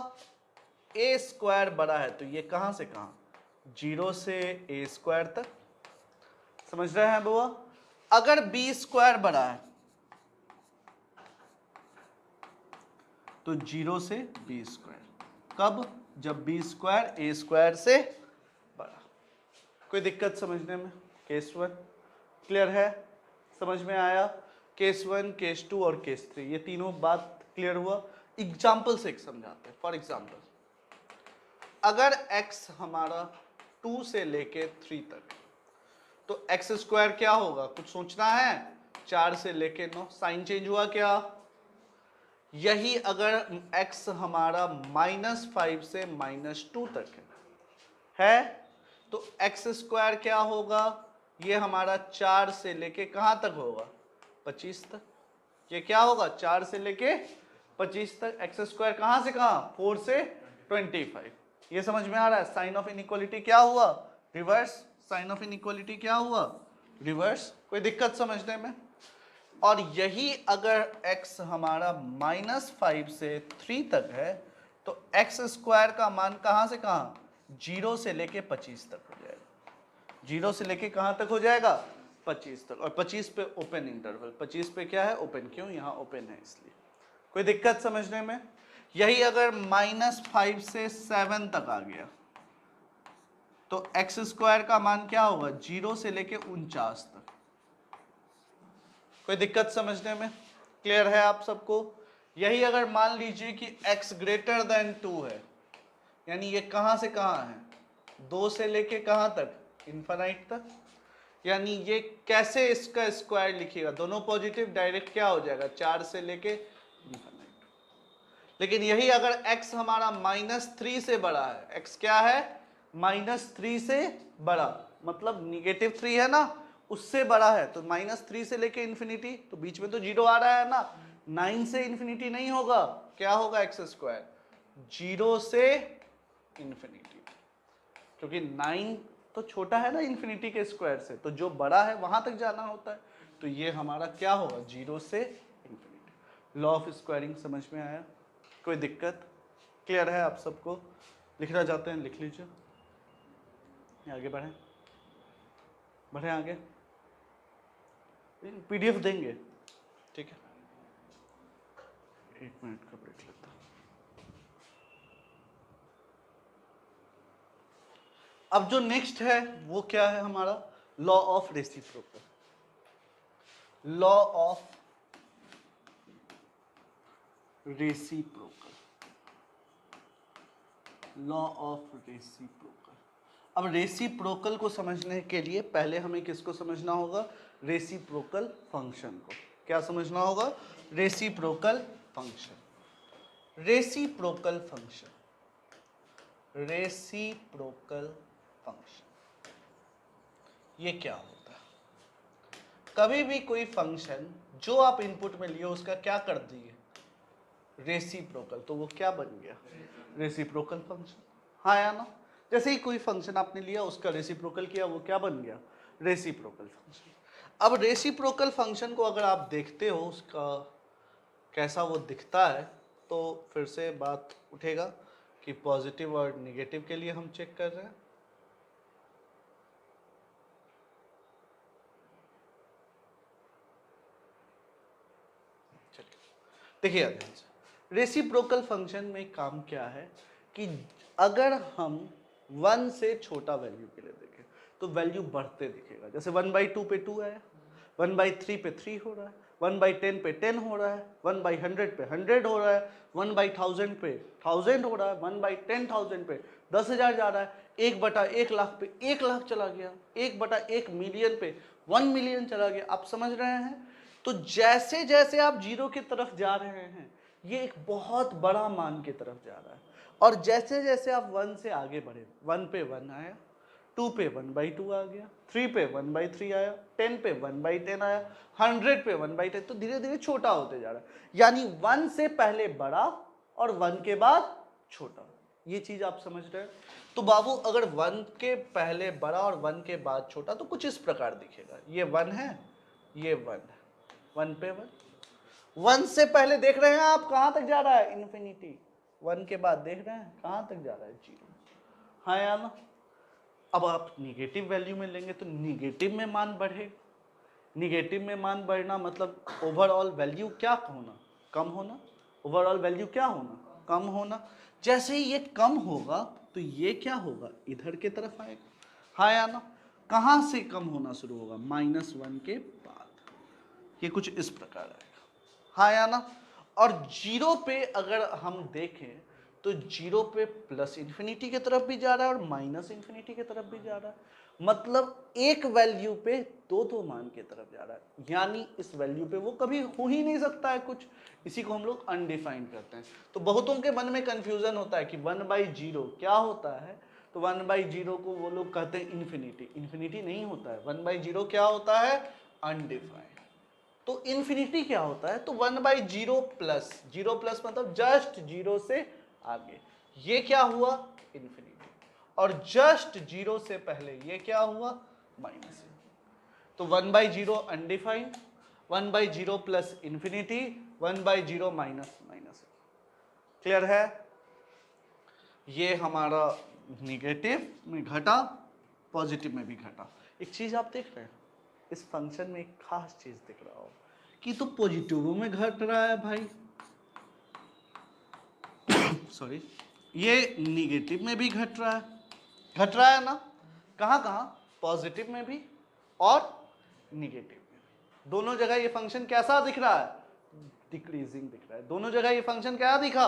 a स्क्वायर बड़ा है तो ये कहां से कहां, जीरो से a स्क्वायर तक, समझ रहे हैं बउआ। अगर b स्क्वायर बड़ा है तो जीरो से b स्क्वायर, कब, जब b स्क्वायर a स्क्वायर से बड़ा। कोई दिक्कत समझने में, केस 1 क्लियर है, समझ में आया। केस 1, केस 2 और केस 3, ये तीनों बात क्लियर हुआ। एग्जाम्पल से एक समझाते हैं। फॉर एग्जाम्पल, अगर x हमारा 2 से लेके 3 तक, तो x स्क्वायर क्या होगा, कुछ सोचना है, 4 से लेके 9, साइन चेंज हुआ क्या। यही अगर x हमारा -5 से -2 तक है तो x स्क्वायर क्या होगा, ये हमारा 4 से लेके कहां तक होगा, 25 तक। ये क्या होगा, 4 से लेके 25 तक। एक्स स्क्वायर कहां से कहां, 4 से 25। ये समझ में आ रहा है। साइन ऑफ इनइक्वालिटी क्या हुआ, रिवर्स। साइन ऑफ इनइक्वालिटी क्या हुआ, रिवर्स। कोई दिक्कत समझने में। और यही अगर x हमारा -5 से 3 तक है तो एक्स स्क्वायर का मान कहां से कहां, 0 से लेके 25 तक हो जाएगा। 0 से लेके कहां तक हो जाएगा, 25 तक। और 25 पे ओपन इंटरवल, 25 पे क्या है, ओपन। क्यों, यहां ओपन है इसलिए। कोई दिक्कत समझने में? यही अगर -5 से 7 तक आ गया तो एक्स स्क्वायर का मान क्या होगा, 0 से लेके 49 तक। कोई दिक्कत समझने में? क्लियर है आप सबको? यही अगर मान लीजिए कि x ग्रेटर देन 2 है, यानी ये कहां से कहां है, 2 से लेके कहां तक, इनफाइनाइट तक। यानी ये कैसे इसका स्क्वायर लिखिएगा, दोनों पॉजिटिव, डायरेक्ट क्या हो जाएगा, 4 से लेके इनफाइनाइट। लेकिन यही अगर x हमारा -3 से बड़ा है, x क्या है, -3 से बड़ा, मतलब -3 है ना, उससे बड़ा है, तो -3 से लेके इन्फिनिटी, तो बीच में तो 0 आ रहा है ना, 9 से इन्फिनिटी नहीं होगा, क्या होगा एक्स स्क्वायर, 0 से इन्फिनिटी, क्योंकि 9 तो छोटा है ना इन्फिनिटी के स्क्वायर से, तो जो बड़ा है वहां तक जाना होता है, तो ये हमारा क्या होगा, 0 से इन्फिनिटी। लॉ ऑफ स्क्वायरिंग समझ में आया? कोई दिक्कत? क्लियर है आप सबको? लिखना चाहते हैं लिख लीजिए, आगे बढ़ें, बढ़ें आगे, पीडीएफ देंगे, ठीक है, 1 मिनट का ब्रेक लेता हूं। अब जो नेक्स्ट है वो क्या है हमारा, law of reciprocal. Law of reciprocal, law of reciprocal. अब रेसिप्रोकल को समझने के लिए पहले हमें किसको समझना होगा, रेसिप्रोकल फंक्शन को। क्या समझना होगा, reciprocal function. Reciprocal function, reciprocal function ये क्या होता है? कभी भी कोई फंक्शन जो आप इनपुट में लिए उसका क्या कर दिए, रेसिप्रोकल, तो वो क्या बन गया, रेसिप्रोकल फंक्शन। हाँ या ना? जैसे ही कोई फंक्शन आपने लिया उसका रेसिप्रोकल किया, वो क्या बन गया, रेसिप्रोकल फंक्शन। अब रेसिप्रोकल फंक्शन को अगर आप देखते हो उसका कैसा वो दिखता है, तो फिर से बात उठेगा कि पॉजिटिव और निगेटिव के लिए हम चेक कर रहे हैं। देखिए ध्यान से, रेसिप्रोकल फंक्शन में काम क्या है कि अगर हम 1 से छोटा वैल्यू के लिए देखें तो वैल्यू बढ़ते दिखेगा। जैसे 1/2 पे 2 आया, 1/3 पे 3 हो रहा है, 1/10 पे 10 हो रहा है, 1/100 पे 100 हो रहा है, 1/1000 पे 1000 हो रहा है, 1/10,000 पे 10,000 जा रहा है, 1/1 लाख पे 1 लाख चला गया, 1/1 मिलियन पे 1 मिलियन चला गया। आप समझ रहे हैं? तो जैसे जैसे आप जीरो की तरफ जा रहे हैं ये एक बहुत बड़ा मान की तरफ जा रहा है, और जैसे जैसे आप 1 से आगे बढ़े, 1 पे 1 आया, 2 पे 1/2 आ गया, 3 पे 1/3 आया, 10 पे 1/10 आया, 100 पे 1/10, तो धीरे धीरे छोटा होते जा रहा है। यानी 1 से पहले बड़ा और 1 के बाद छोटा, ये चीज आप समझ रहे हैं? तो बाबू अगर 1 के पहले बड़ा और 1 के बाद छोटा तो कुछ इस प्रकार दिखेगा, ये 1 है, ये 1 है, 1 पे 1, 1 से पहले देख रहे हैं आप कहां तक जा रहा है, इन्फिनिटी। 1 के बाद देख रहे हैं कहां तक जा रहा है, 0। हाँ या ना? अब आप निगेटिव वैल्यू में लेंगे तो निगेटिव में मान बढ़ेगा। निगेटिव में मान बढ़ना मतलब ओवरऑल वैल्यू क्या होना, कम होना। ओवरऑल वैल्यू क्या होना, कम होना। जैसे ही ये कम होगा तो ये क्या होगा, इधर के तरफ आएगा। हाँ या ना? कहां से कम होना शुरू होगा, -1 के बाद। ये कुछ इस प्रकार आएगा। हाँ या ना? और 0 पे अगर हम देखें तो 0 पे प्लस इन्फिनिटी की तरफ भी जा रहा है और माइनस इन्फिनिटी की तरफ भी जा रहा है। मतलब एक वैल्यू पे दो मान की तरफ जा रहा है, यानी इस वैल्यू पे वो कभी हो ही नहीं सकता है कुछ। इसी को हम लोग अनडिफाइंड करते हैं। तो बहुतों के मन में कंफ्यूजन होता है कि 1/0 क्या होता है, तो 1/0 को वो लोग कहते हैं इन्फिनिटी। इन्फिनिटी नहीं होता है, 1/0 क्या होता है, अनडिफाइंड। तो इन्फिनिटी क्या होता है, तो 1/0 प्लस, 0 प्लस मतलब जस्ट 0 से आगे, ये क्या हुआ, इन्फिनिटी। और जस्ट 0 से पहले ये क्या हुआ, माइनस। तो 1/0 undefined, 1/0 plus infinity, 1/0 minus minus. Clear है? ये हमारा निगेटिव में घटा, पॉजिटिव में भी घटा। एक चीज आप देख रहे हैं, इस फंक्शन में एक खास चीज दिख रहा हो कि तो पॉजिटिव में घट रहा है भाई, सॉरी, ये निगेटिव में भी घट रहा है ना। कहाँ कहाँ, पॉजिटिव में भी और निगेटिव में भी, दोनों जगह ये फंक्शन कैसा दिख रहा है, डिक्रीजिंग दिख रहा है। दोनों जगह ये फंक्शन क्या दिखा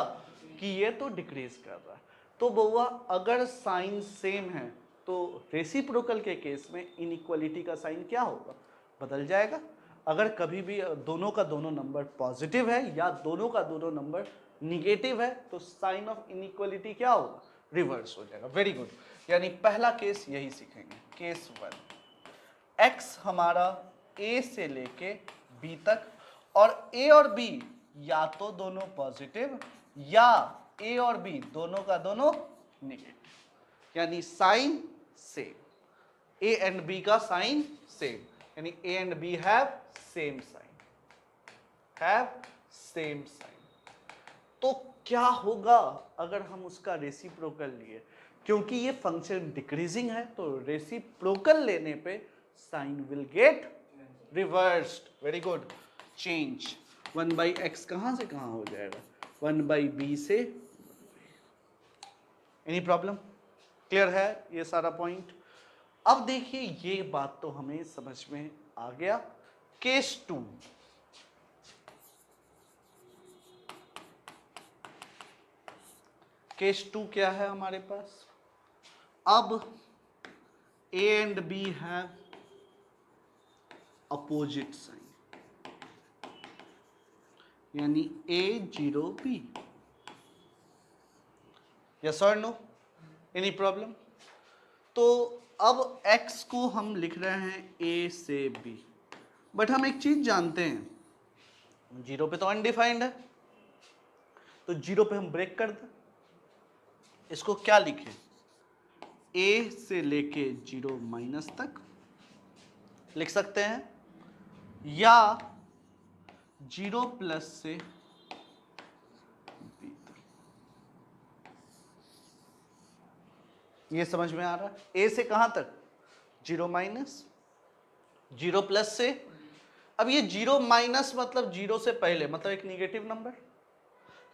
कि ये तो डिक्रीज कर रहा है। तो बउआ अगर साइन सेम है तो रेसिप्रोकल के केस में इनइक्वालिटी का साइन क्या होगा, बदल जाएगा। अगर कभी भी दोनों का दोनों नंबर पॉजिटिव है या दोनों का दोनों नंबर निगेटिव है तो साइन ऑफ इनइक्वालिटी क्या होगा, रिवर्स हो जाएगा। वेरी गुड, यानी पहला केस यही सीखेंगे। केस 1, x हमारा a से लेके b तक और a और b या तो दोनों पॉजिटिव या a और b दोनों का दोनों निगेटिव, यानी sign same, a and b का साइन सेम, यानी a and b have same sign, तो क्या होगा अगर हम उसका रेसिप्रोकल लिए, क्योंकि ये फंक्शन डिक्रीजिंग है तो रेसिप्रोकल लेने पे sign will get reversed. Very good, change 1/x कहां से कहां हो जाएगा, 1/b से। एनी प्रॉब्लम, क्लियर है ये सारा पॉइंट। अब देखिए ये बात तो हमें समझ में आ गया। केस 2, केस 2 क्या है हमारे पास, अब a and b have opposite sign, यानी a 0 b, यस और नो, एनी प्रॉब्लम। तो अब x को हम लिख रहे हैं a से b, बट हम एक चीज जानते हैं, 0 पे तो अनडिफाइंड है, तो 0 पे हम ब्रेक कर दें, इसको क्या लिखें, a से लेके 0 माइनस तक लिख सकते हैं, या 0 प्लस से b तक। ये समझ में आ रहा है, a से कहां तक, 0 माइनस, 0 प्लस से, अब ये 0 माइनस मतलब 0 से पहले, मतलब एक निगेटिव नंबर,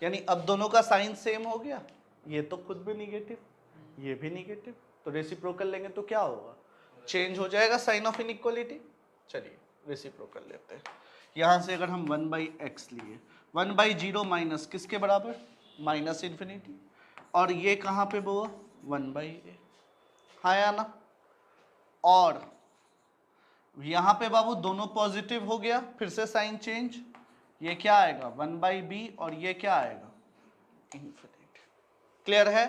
यानी अब दोनों का साइन सेम हो गया, ये तो खुद भी निगेटिव, ये भी निगेटिव, तो रेसिप्रोकल लेंगे तो क्या होगा, चेंज हो जाएगा साइन ऑफ इनइक्वालिटी। चलिए रेसिप्रोकल लेते हैं। यहां से अगर हम 1/x लिए, 1/0 माइनस किसके बराबर, माइनस इन्फिनिटी, और ये कहां पे बोआ 1/a, हाँ या ना। और यहां पे बाबू दोनों पॉजिटिव हो गया, फिर से साइन चेंज, ये क्या आएगा 1/b और ये क्या आएगा इन्फिनिटी। क्लियर है।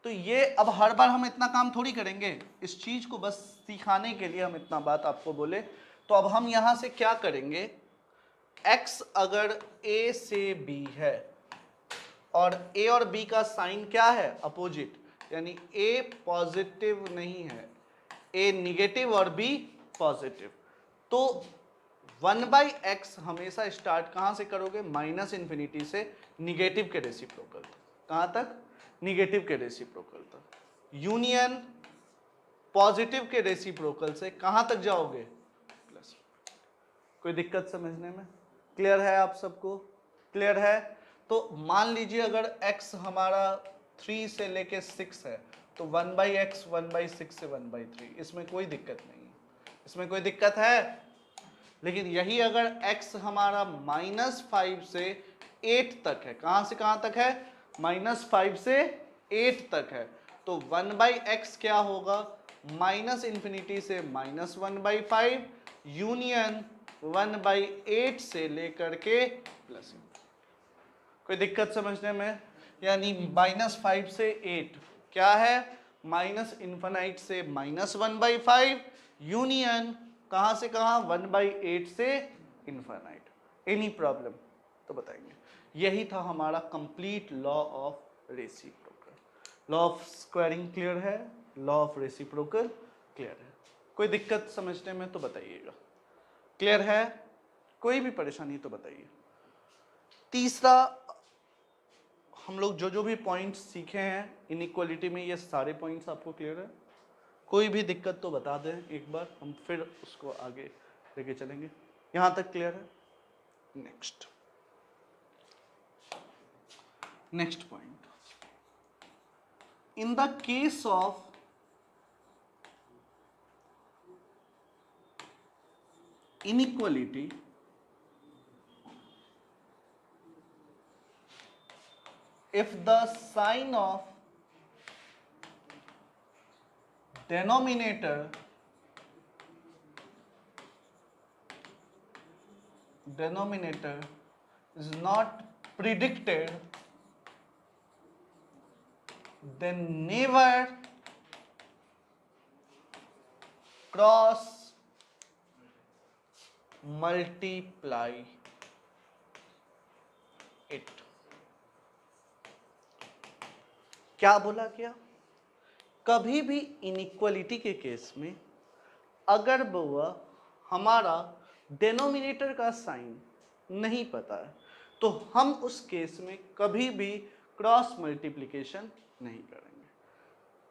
तो ये अब हर बार हम इतना काम थोड़ी करेंगे, इस चीज को बस सिखाने के लिए हम इतना बात आपको बोले। तो अब हम यहां से क्या करेंगे, x अगर a से b है और a और b का साइन क्या है अपोजिट, यानी a पॉजिटिव नहीं है, a निगेटिव और b पॉजिटिव, तो 1/x हमेशा स्टार्ट कहां से करोगे, माइनस इन्फिनिटी से निगेटिव के रेसिप्रोकल, कहां तक, निगेटिव के रेसिप्रोकल तक, यूनियन पॉजिटिव के रेसिप्रोकल से कहां तक जाओगे, प्लस। कोई दिक्कत समझने में, क्लियर है आप सबको, क्लियर है। तो मान लीजिए अगर x हमारा 3 से लेके 6 है तो 1/x 1/6 से 1/3, इसमें कोई दिक्कत नहीं है, इसमें कोई दिक्कत है। लेकिन यही अगर x हमारा -5 से 8 तक है, कहां से कहां तक है, -5 से 8 तक है, तो 1/x क्या होगा, माइनस इन्फिनिटी से -1/5 यूनियन 1/8 से लेकर के प्लस। कोई दिक्कत समझने में, यानी -5 से 8 क्या है, माइनस इन्फिनाइट से -1/5 यूनियन कहां से कहां 1/8 से इन्फिनाइट। एनी प्रॉब्लम तो बताएंगे। यही था हमारा complete law of reciprocal. Law of squaring clear है, लॉ ऑफ रेसिप्रोकल क्लियर है। कोई दिक्कत समझने में तो बताइएगा, क्लियर है, कोई भी परेशानी तो बताइए। तीसरा हम लोग जो भी पॉइंट्स सीखे हैं इनइक्वालिटी में, ये सारे पॉइंट्स आपको क्लियर है? कोई भी दिक्कत तो बता दें एक बार, हम फिर उसको आगे लेके चलेंगे। यहां तक क्लियर है? Next point, in the case of inequality, if the sign of denominator is not predicted, then never cross multiply it। क्या बोला क्या? कभी भी इनइक्वालिटी के केस में अगर वह हमारा डेनोमिनेटर का साइन नहीं पता है तो हम उस केस में कभी भी क्रॉस मल्टीप्लिकेशन नहीं करेंगे।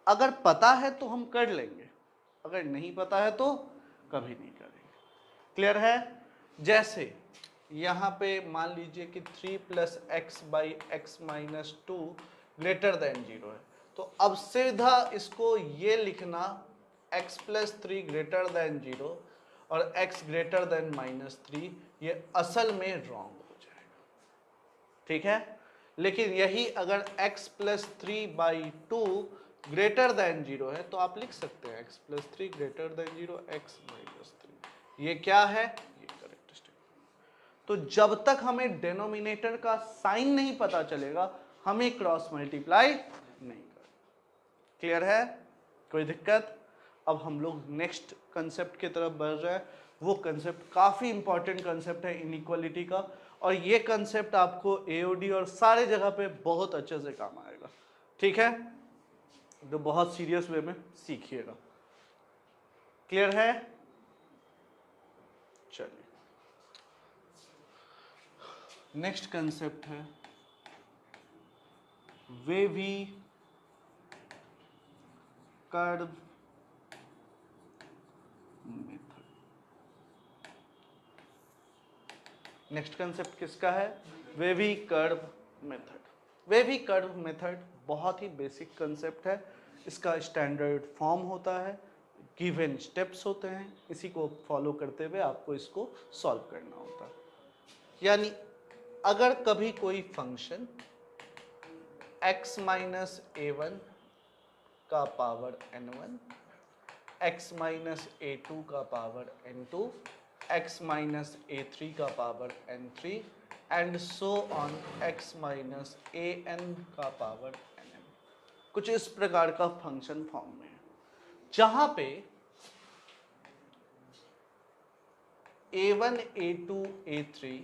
अगर पता है तो हम कर लेंगे, अगर नहीं पता है तो कभी नहीं करेंगे। क्लियर है? जैसे यहाँ पे मान लीजिए कि 3 + x/x - 2 ग्रेटर देन 0 है, तो अब सीधा इसको ये लिखना x + 3 ग्रेटर देन 0 और x ग्रेटर देन -3, ये असल में रॉन्ग हो जाएगा। ठीक है? लेकिन यही अगर x + 3/2 ग्रेटर देन 0 है तो आप लिख सकते हैं x + 3 ग्रेटर देन 0 x - 3। ये क्या है? ये करेक्ट स्टेटमेंट। तो जब तक हमें डेनोमिनेटर का साइन नहीं पता चलेगा हमें क्रॉस मल्टीप्लाई नहीं करना। क्लियर है? कोई दिक्कत? अब हम लोग नेक्स्ट कंसेप्ट की तरफ बढ़ रहे हैं। वो कंसेप्ट काफ़ी इंपॉर्टेंट कंसेप्ट है इनइक्वालिटी का, और ये कंसेप्ट आपको एओडी और सारे जगह पे बहुत अच्छे से काम आएगा। ठीक है? तो बहुत सीरियस वे में सीखिएगा। क्लियर है? चलिए नेक्स्ट कंसेप्ट है wavy curve method. Next concept किसका है? Wavy curve method. Wavy curve method बहुत ही बेसिक कंसेप्ट है। इसका स्टैंडर्ड फॉर्म होता है, गिवन स्टेप्स होते हैं, इसी को फॉलो करते हुए आपको इसको सॉल्व करना होता है। यानी अगर कभी कोई फंक्शन x - a1 का पावर n1, x - a2 का पावर n2, x - a3 का power n3 and so on x - an का पावर nm, कुछ इस प्रकार का फंक्शन फॉर्म में है, जहां पे a1 a2 a3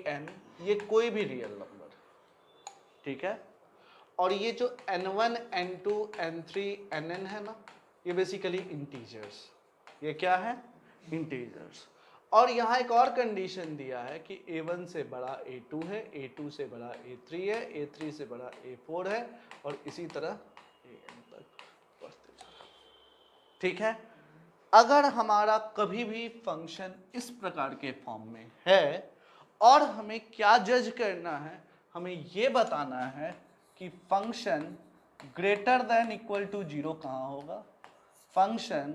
an ये कोई भी रियल नंबर, ठीक है, और ये जो n1 n2 n3 nn है ना, ये बेसिकली इंटीजर्स। ये क्या है? इंटीजर्स। और यहाँ एक और कंडीशन दिया है कि a1 से बड़ा a2 है, a2 से बड़ा a3 है, a3 से बड़ा a4 है, और इसी तरह an तक बढ़ते चलो। ठीक है? अगर हमारा कभी भी फंक्शन इस प्रकार के फॉर्म में है और हमें क्या जज करना है, हमें ये बताना है कि function greater than equal to 0 कहाँ होगा, function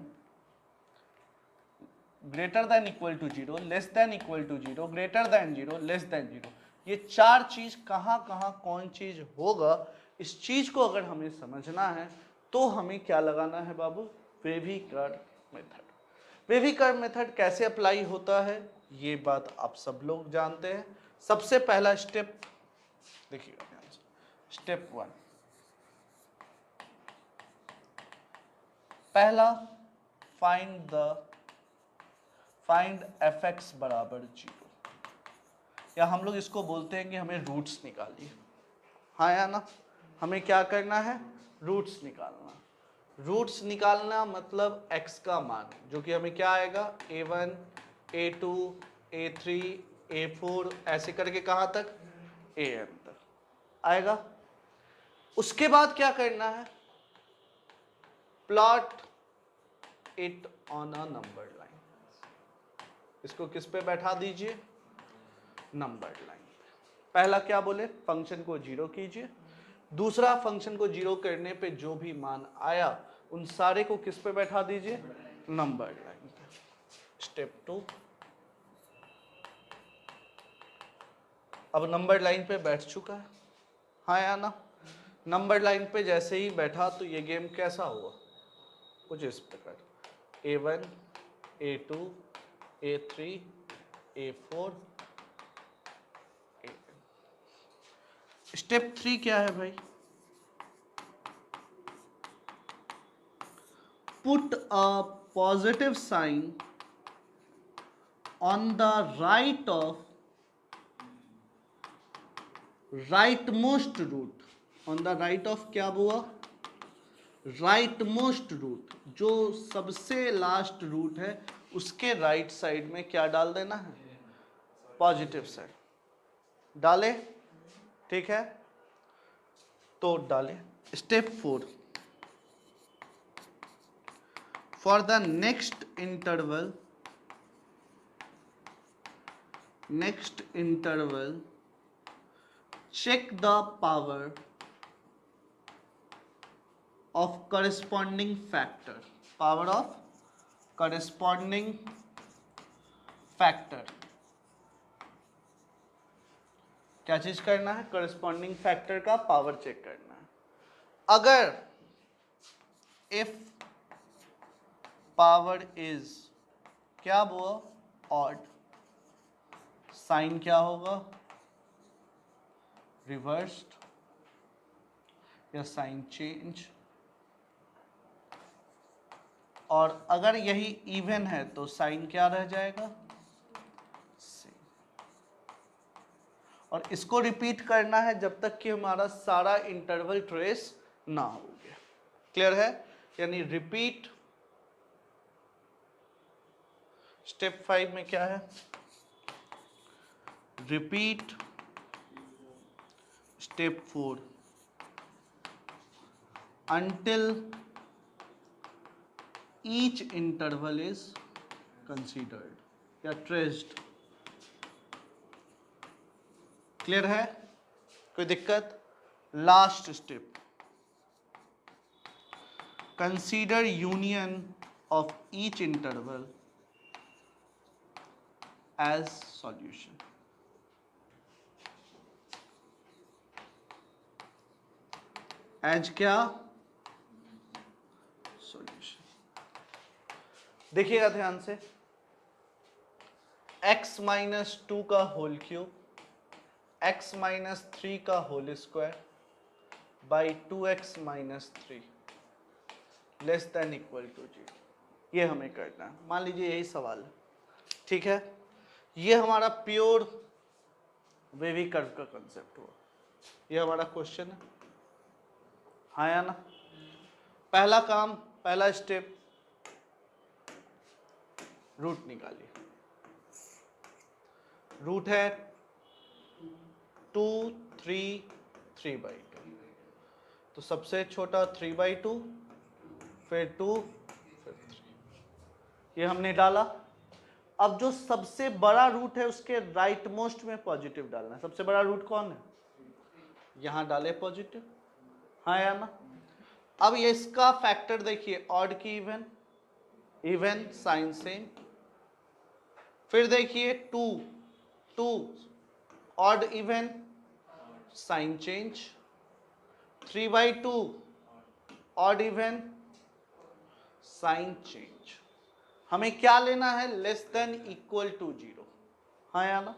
greater than equal to 0, less than equal to 0, greater than 0, less than 0, ये चार चीज कहाँ कहाँ कौन चीज होगा, इस चीज को अगर हमें समझना है तो हमें क्या लगाना है बाबू? Wavy curve method. Wavy curve method कैसे अप्लाई होता है ये बात आप सब लोग जानते हैं। सबसे पहला स्टेप देखिएगा ध्यान से, स्टेप 1, पहला फाइंड fx बराबर 0, या हम लोग इसको बोलते हैं कि हमें रूट्स निकालिए। हाँ या ना? हमें क्या करना है? रूट्स निकालना। रूट्स निकालना मतलब x का मान, जो कि हमें क्या आएगा? a1 a2 a3 a4 ऐसे करके कहाँ तक? an तक। आएगा। उसके बाद क्या करना है, plot it on a number line. इसको किस पे बैठा दीजिए, नंबर लाइन। पहला क्या बोले, फंक्शन को जीरो कीजिए। दूसरा, फंक्शन को जीरो करने पे जो भी मान आया उन सारे को किस पे बैठा दीजिए, नंबर लाइन पे। स्टेप 2, अब नंबर लाइन पे बैठ चुका है, हाँ या ना। नंबर लाइन पे जैसे ही बैठा तो ये गेम कैसा हुआ, कुछ इस प्रकार, A1 A2 A3 A4 A10। Step 3 क्या है भाई, put a positive sign on the right of right most root. On the right of क्या हुआ, राइट मोस्ट रूट, जो सबसे लास्ट रूट है उसके राइट साइड में क्या डाल देना है, पॉजिटिव साइड डाले, ठीक है। तो डाले। Step 4, for the next interval check the power of corresponding factor, power of corresponding factor। क्या चीज करना है, corresponding factor का पावर चेक करना है। अगर if power is क्या हुआ, odd, साइन क्या होगा, रिवर्स्ड या साइन चेंज। और अगर यही इवन है तो साइन क्या रह जाएगा, सेम। और इसको रिपीट करना है जब तक कि हमारा सारा इंटरवल ट्रेस ना हो गया। क्लियर है, यानी रिपीट। स्टेप 5 में क्या है, repeat step 4 until each interval is considered या traced। क्लियर है, कोई दिक्कत। Last step, consider union of each interval as solution. As क्या, सॉल्यूशन। देखिएगा ध्यान से, x माइनस 2 का होल क्यूब, x माइनस 3 का whole square by 2x minus 3 less than equal to 0, ये हमें करना है। मान लीजिए यही सवाल है, ठीक है। ये हमारा प्योर वेवी कर्व का कंसेप्ट हुआ, ये हमारा क्वेश्चन है, हाँ या ना। पहला काम, पहला स्टेप, रूट निकालिए। रूट है 2 3 3/2, तो सबसे छोटा 3/2, फिर 2, फिर 3, ये हमने डाला। अब जो सबसे बड़ा रूट है उसके राइट मोस्ट में पॉजिटिव डालना है। सबसे बड़ा रूट कौन है, यहां डाले पॉजिटिव, हाँ या ना। अब ये इसका फैक्टर देखिए, ऑड की इवन, इवन साइन सेम। फिर देखिए 2 2 odd even sign change, 3/2 odd even sign change. हमें क्या लेना है, लेस देन इक्वल टू 0, हाँ या ना।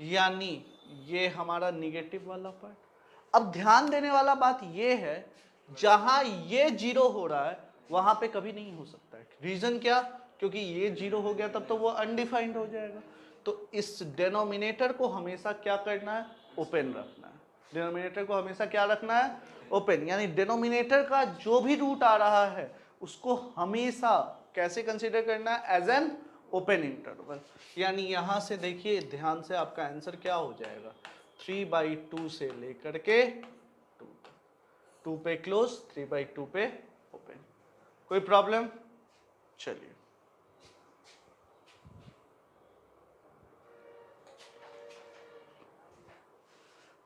यानी ये हमारा निगेटिव वाला पार्ट। अब ध्यान देने वाला बात ये है, जहां ये 0 हो रहा है वहां पे कभी नहीं हो सकता है। रीजन क्या, क्योंकि ये 0 हो गया तब तो वो अनडिफाइंड हो जाएगा। तो इस डेनोमिनेटर को हमेशा क्या करना है, ओपन रखना है। डिनोमिनेटर को हमेशा क्या रखना है, ओपन। यानी डिनोमिनेटर का जो भी रूट आ रहा है उसको हमेशा कैसे कंसीडर करना है, एज एन ओपन इंटरवल। यानी यहां से देखिए ध्यान से, आपका आंसर क्या हो जाएगा, 3/2 से लेकर के 2 पे क्लोज, 3/2 पे ओपन। कोई प्रॉब्लम? चलिए,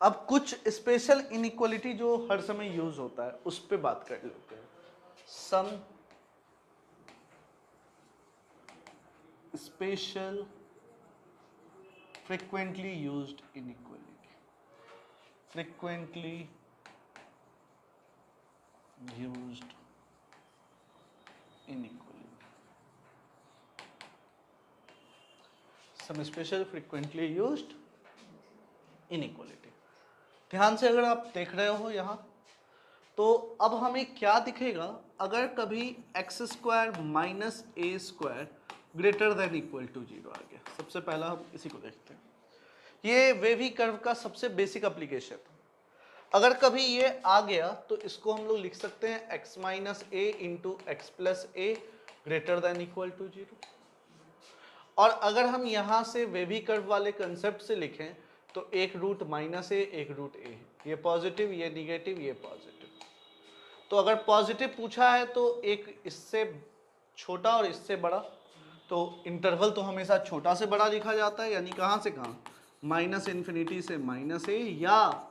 अब कुछ स्पेशल इनइक्वालिटी जो हर समय यूज होता है उस पे बात कर लेते हैं। Some special frequently used inequality, frequently used inequality, some special frequently used inequality। ध्यान से अगर आप देख रहे हो यहाँ, तो अब हमें क्या दिखेगा अगर कभी x square minus a square greater than equal to 0 आ गया। सबसे पहला हम इसी को देखते हैं। ये वेवी कर्व का सबसे बेसिक एप्लीकेशन। अगर कभी ये आ गया तो इसको हम लोग लिख सकते हैं x minus a into x plus a greater than equal to 0। और अगर हम यहाँ से वेवी कर्व वाले कंसेप्ट से लिखें तो एक रूट माइनस ए, एक रूट ए, ये पॉजिटिव, ये निगेटिव, ये पॉजिटिव। तो अगर पॉजिटिव पूछा है तो एक इससे छोटा और इससे बड़ा, तो इंटरवल तो हमेशा छोटा से बड़ा लिखा जाता है, यानी कहाँ से कहाँ, माइनस इन्फिनिटी से माइनस ए या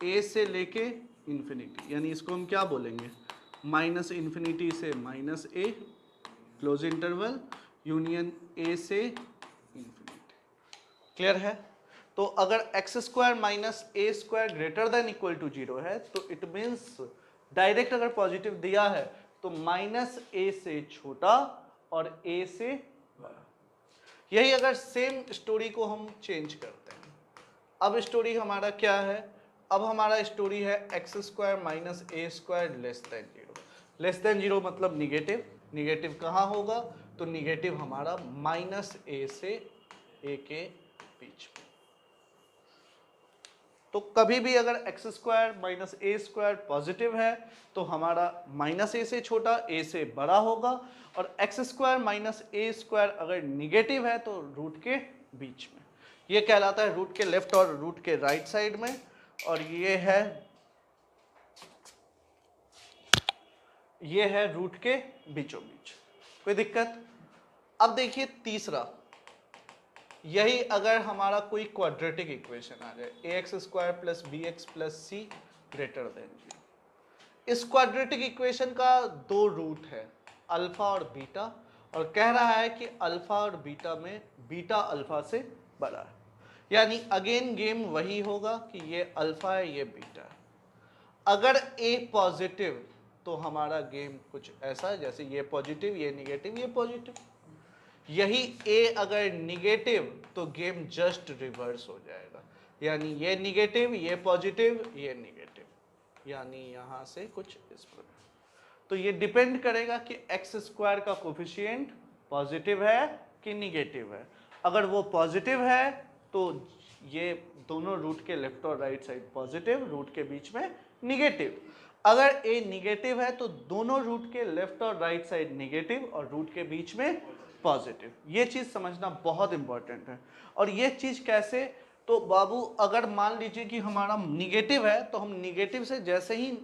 ए से लेके इन्फिनिटी, यानी इसको हम क्या बोलेंगे, माइनस इन्फिनिटी से minus a close interval union a से इन्फिनिटी। क्लियर है? तो अगर x square minus a square greater than equal to 0 है तो इट मीन्स डायरेक्ट अगर पॉजिटिव दिया है तो माइनस ए से छोटा और ए से बड़ा। यही अगर सेम स्टोरी को हम चेंज करते हैं, अब स्टोरी हमारा क्या है, अब हमारा स्टोरी है x square minus a square less than 0। Less than 0 मतलब निगेटिव। निगेटिव कहाँ होगा, तो निगेटिव हमारा माइनस ए से ए के बीच में। तो कभी भी अगर x square minus a square positive है तो हमारा माइनस ए से छोटा ए से बड़ा होगा, और x square minus a square अगर निगेटिव है तो रूट के बीच में। ये कहलाता है रूट के लेफ्ट और रूट के राइट साइड में, और ये है रूट के बीचों बीच। कोई दिक्कत? अब देखिए तीसरा, यही अगर हमारा कोई क्वाड्रेटिक इक्वेशन आ जाए, a x square plus b x plus c greater than 0। इस क्वाड्रेटिक इक्वेशन का दो रूट है, अल्फा और बीटा, और कह रहा है कि अल्फा और बीटा में बीटा अल्फा से बड़ा है। यानी अगेन गेम वही होगा कि ये अल्फा है, ये बीटा है। अगर ए पॉजिटिव तो हमारा गेम कुछ ऐसा है जैसे ये पॉजिटिव, ये निगेटिव, ये पॉजिटिव। यही ए अगर निगेटिव तो गेम जस्ट रिवर्स हो जाएगा, यानी ये निगेटिव, ये पॉजिटिव, ये निगेटिव, यानी यहां से कुछ इस प्रकार। तो ये डिपेंड करेगा कि एक्स स्क्वायर का कोफिशिएंट पॉजिटिव है कि निगेटिव है। अगर वो पॉजिटिव है तो ये दोनों रूट के लेफ्ट और राइट साइड पॉजिटिव, रूट के बीच में निगेटिव। अगर ए निगेटिव है तो दोनों रूट के लेफ्ट और राइट साइड निगेटिव और रूट के बीच में पॉजिटिव। ये चीज समझना बहुत इंपॉर्टेंट है। और ये चीज कैसे, तो बाबू अगर मान लीजिए कि हमारा निगेटिव है तो हम निगेटिव से जैसे ही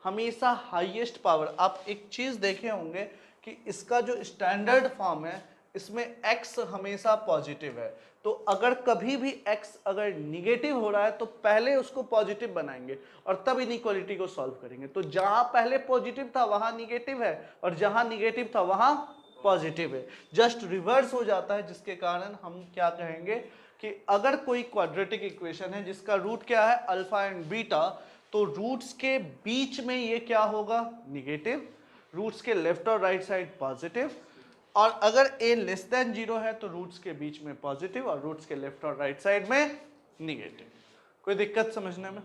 हमेशा हाईएस्ट पावर, आप एक चीज देखे होंगे कि इसका जो स्टैंडर्ड फॉर्म है इसमें x हमेशा पॉजिटिव है। तो अगर कभी भी x अगर निगेटिव हो रहा है तो पहले उसको पॉजिटिव बनाएंगे और तब इनइक्वालिटी को सॉल्व करेंगे। तो जहां पहले पॉजिटिव था वहां निगेटिव है, और जहां निगेटिव था वहां पॉजिटिव है, जस्ट रिवर्स हो जाता है। जिसके कारण हम क्या कहेंगे कि अगर कोई क्वाड्रेटिक इक्वेशन है जिसका रूट क्या है अल्फा एंड बीटा, तो रूट्स के बीच में ये क्या होगा, निगेटिव, रूट्स के लेफ्ट और राइट साइड पॉजिटिव, और अगर a लेस देन 0 है तो रूट्स के बीच में पॉजिटिव और रूट्स के लेफ्ट और राइट साइड में निगेटिव। कोई दिक्कत समझने में?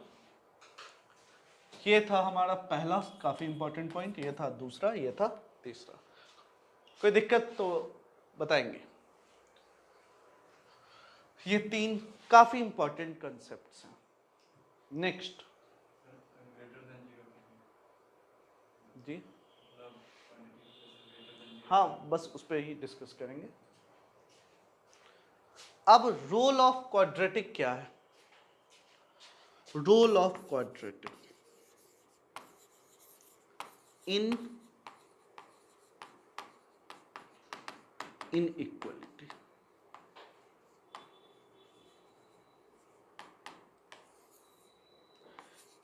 ये था हमारा पहला काफी इंपॉर्टेंट पॉइंट, ये था दूसरा, ये था तीसरा। कोई दिक्कत तो बताएंगे। ये तीन काफी इंपॉर्टेंट कंसेप्ट्स हैं। नेक्स्ट जी, हाँ बस उस पर ही डिस्कस करेंगे। अब रोल ऑफ क्वाड्रेटिक क्या है, role of quadratic in inequality.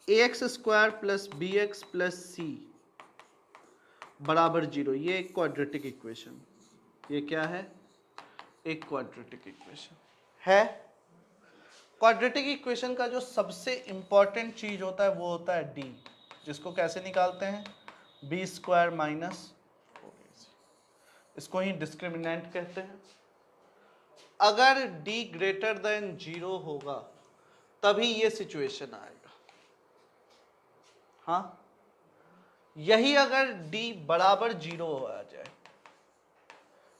ax square plus b x plus c बराबर 0, ये एक क्वाड्रेटिक इक्वेशन, ये क्या है, एक क्वाड्रेटिक इक्वेशन है। क्वाड्रेटिक इक्वेशन का जो सबसे इंपॉर्टेंट चीज होता है वो होता है डी, जिसको कैसे निकालते हैं, बी स्क्वायर माइनस, इसको ही डिस्क्रिमिनेंट कहते हैं। अगर d ग्रेटर देन 0 होगा तभी ये सिचुएशन आएगा। हाँ, यही अगर d बराबर 0 आ जाए,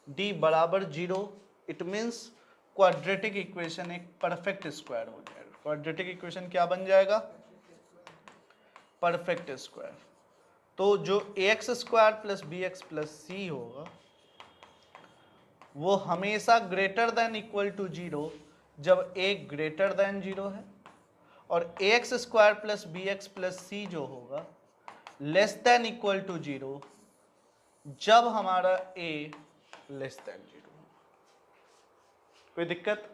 d बराबर 0, इट मीन्स क्वाड्रेटिक इक्वेशन एक परफेक्ट स्क्वायर हो जाएगा। क्वाड्रेटिक इक्वेशन क्या बन जाएगा, परफेक्ट स्क्वायर। तो जो ax square plus b x plus c होगा वो हमेशा ग्रेटर देन इक्वल टू 0 जब a ग्रेटर देन 0 है, और ax square plus b x plus सी जो होगा लेस देन इक्वल टू 0 जब हमारा a लेस देन 0। कोई दिक्कत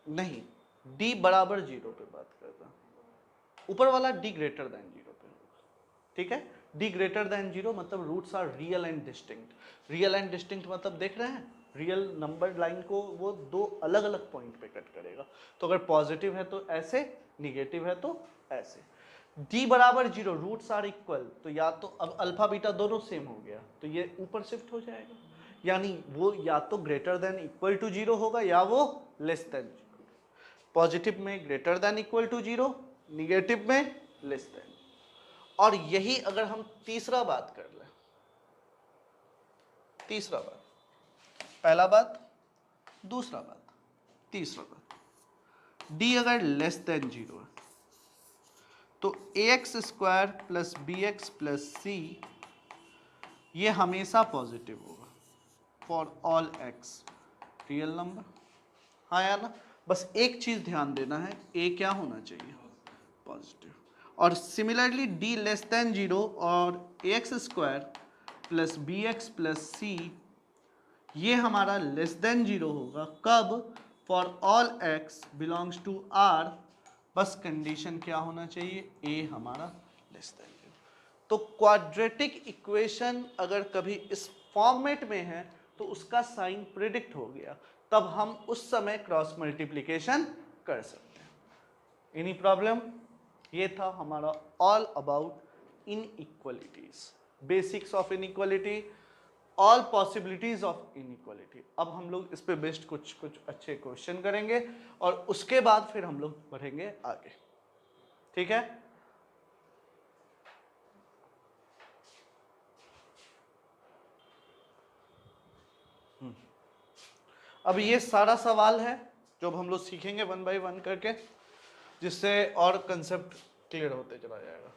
नहीं, d बराबर 0 पे बात करता, ऊपर वाला d ग्रेटर देन 0 पे होगा, ठीक है। d ग्रेटर देन 0 मतलब roots are real and distinct. Real and distinct मतलब देख रहे हैं, रियल नंबर लाइन को वो दो अलग अलग पॉइंट पे कट करेगा। तो अगर पॉजिटिव है तो ऐसे, निगेटिव है तो ऐसे। d बराबर 0, रूट्स आर इक्वल, तो या तो अब अल्फा बीटा दोनों सेम हो गया तो ये ऊपर शिफ्ट हो जाएगा, यानी वो या तो ग्रेटर देन इक्वल टू 0 होगा या वो लेस देन 0। पॉजिटिव में greater than equal to 0, negative में लेस देन। और यही अगर हम तीसरा बात कर लें, तीसरा बात, पहला बात, दूसरा बात, तीसरा बात, d अगर लेस देन 0 है तो ax square plus b x plus c ये हमेशा पॉजिटिव होगा for all x real number. हाँ या ना, बस एक चीज ध्यान देना है, a क्या होना चाहिए, पॉजिटिव। और सिमिलरली d लेस देन 0 और ax square plus b x plus c ये हमारा लेस देन 0 होगा कब, for all x belongs to r, बस कंडीशन क्या होना चाहिए, a हमारा लेस देन 0। तो क्वाड्रेटिक इक्वेशन अगर कभी इस फॉर्मेट में है तो उसका साइन प्रिडिक्ट हो गया, तब हम उस समय क्रॉस मल्टीप्लिकेशन कर सकते हैं। Any problem? ये था हमारा all about inequalities, basics of inequality, all possibilities of inequality. अब हम लोग इस पे बेस्ड कुछ अच्छे क्वेश्चन करेंगे और उसके बाद फिर हम लोग बढ़ेंगे आगे, ठीक है। अब ये सारा सवाल है जो अब हम लोग सीखेंगे वन बाय वन करके, जिससे और कंसेप्ट क्लियर होते चला जाएगा।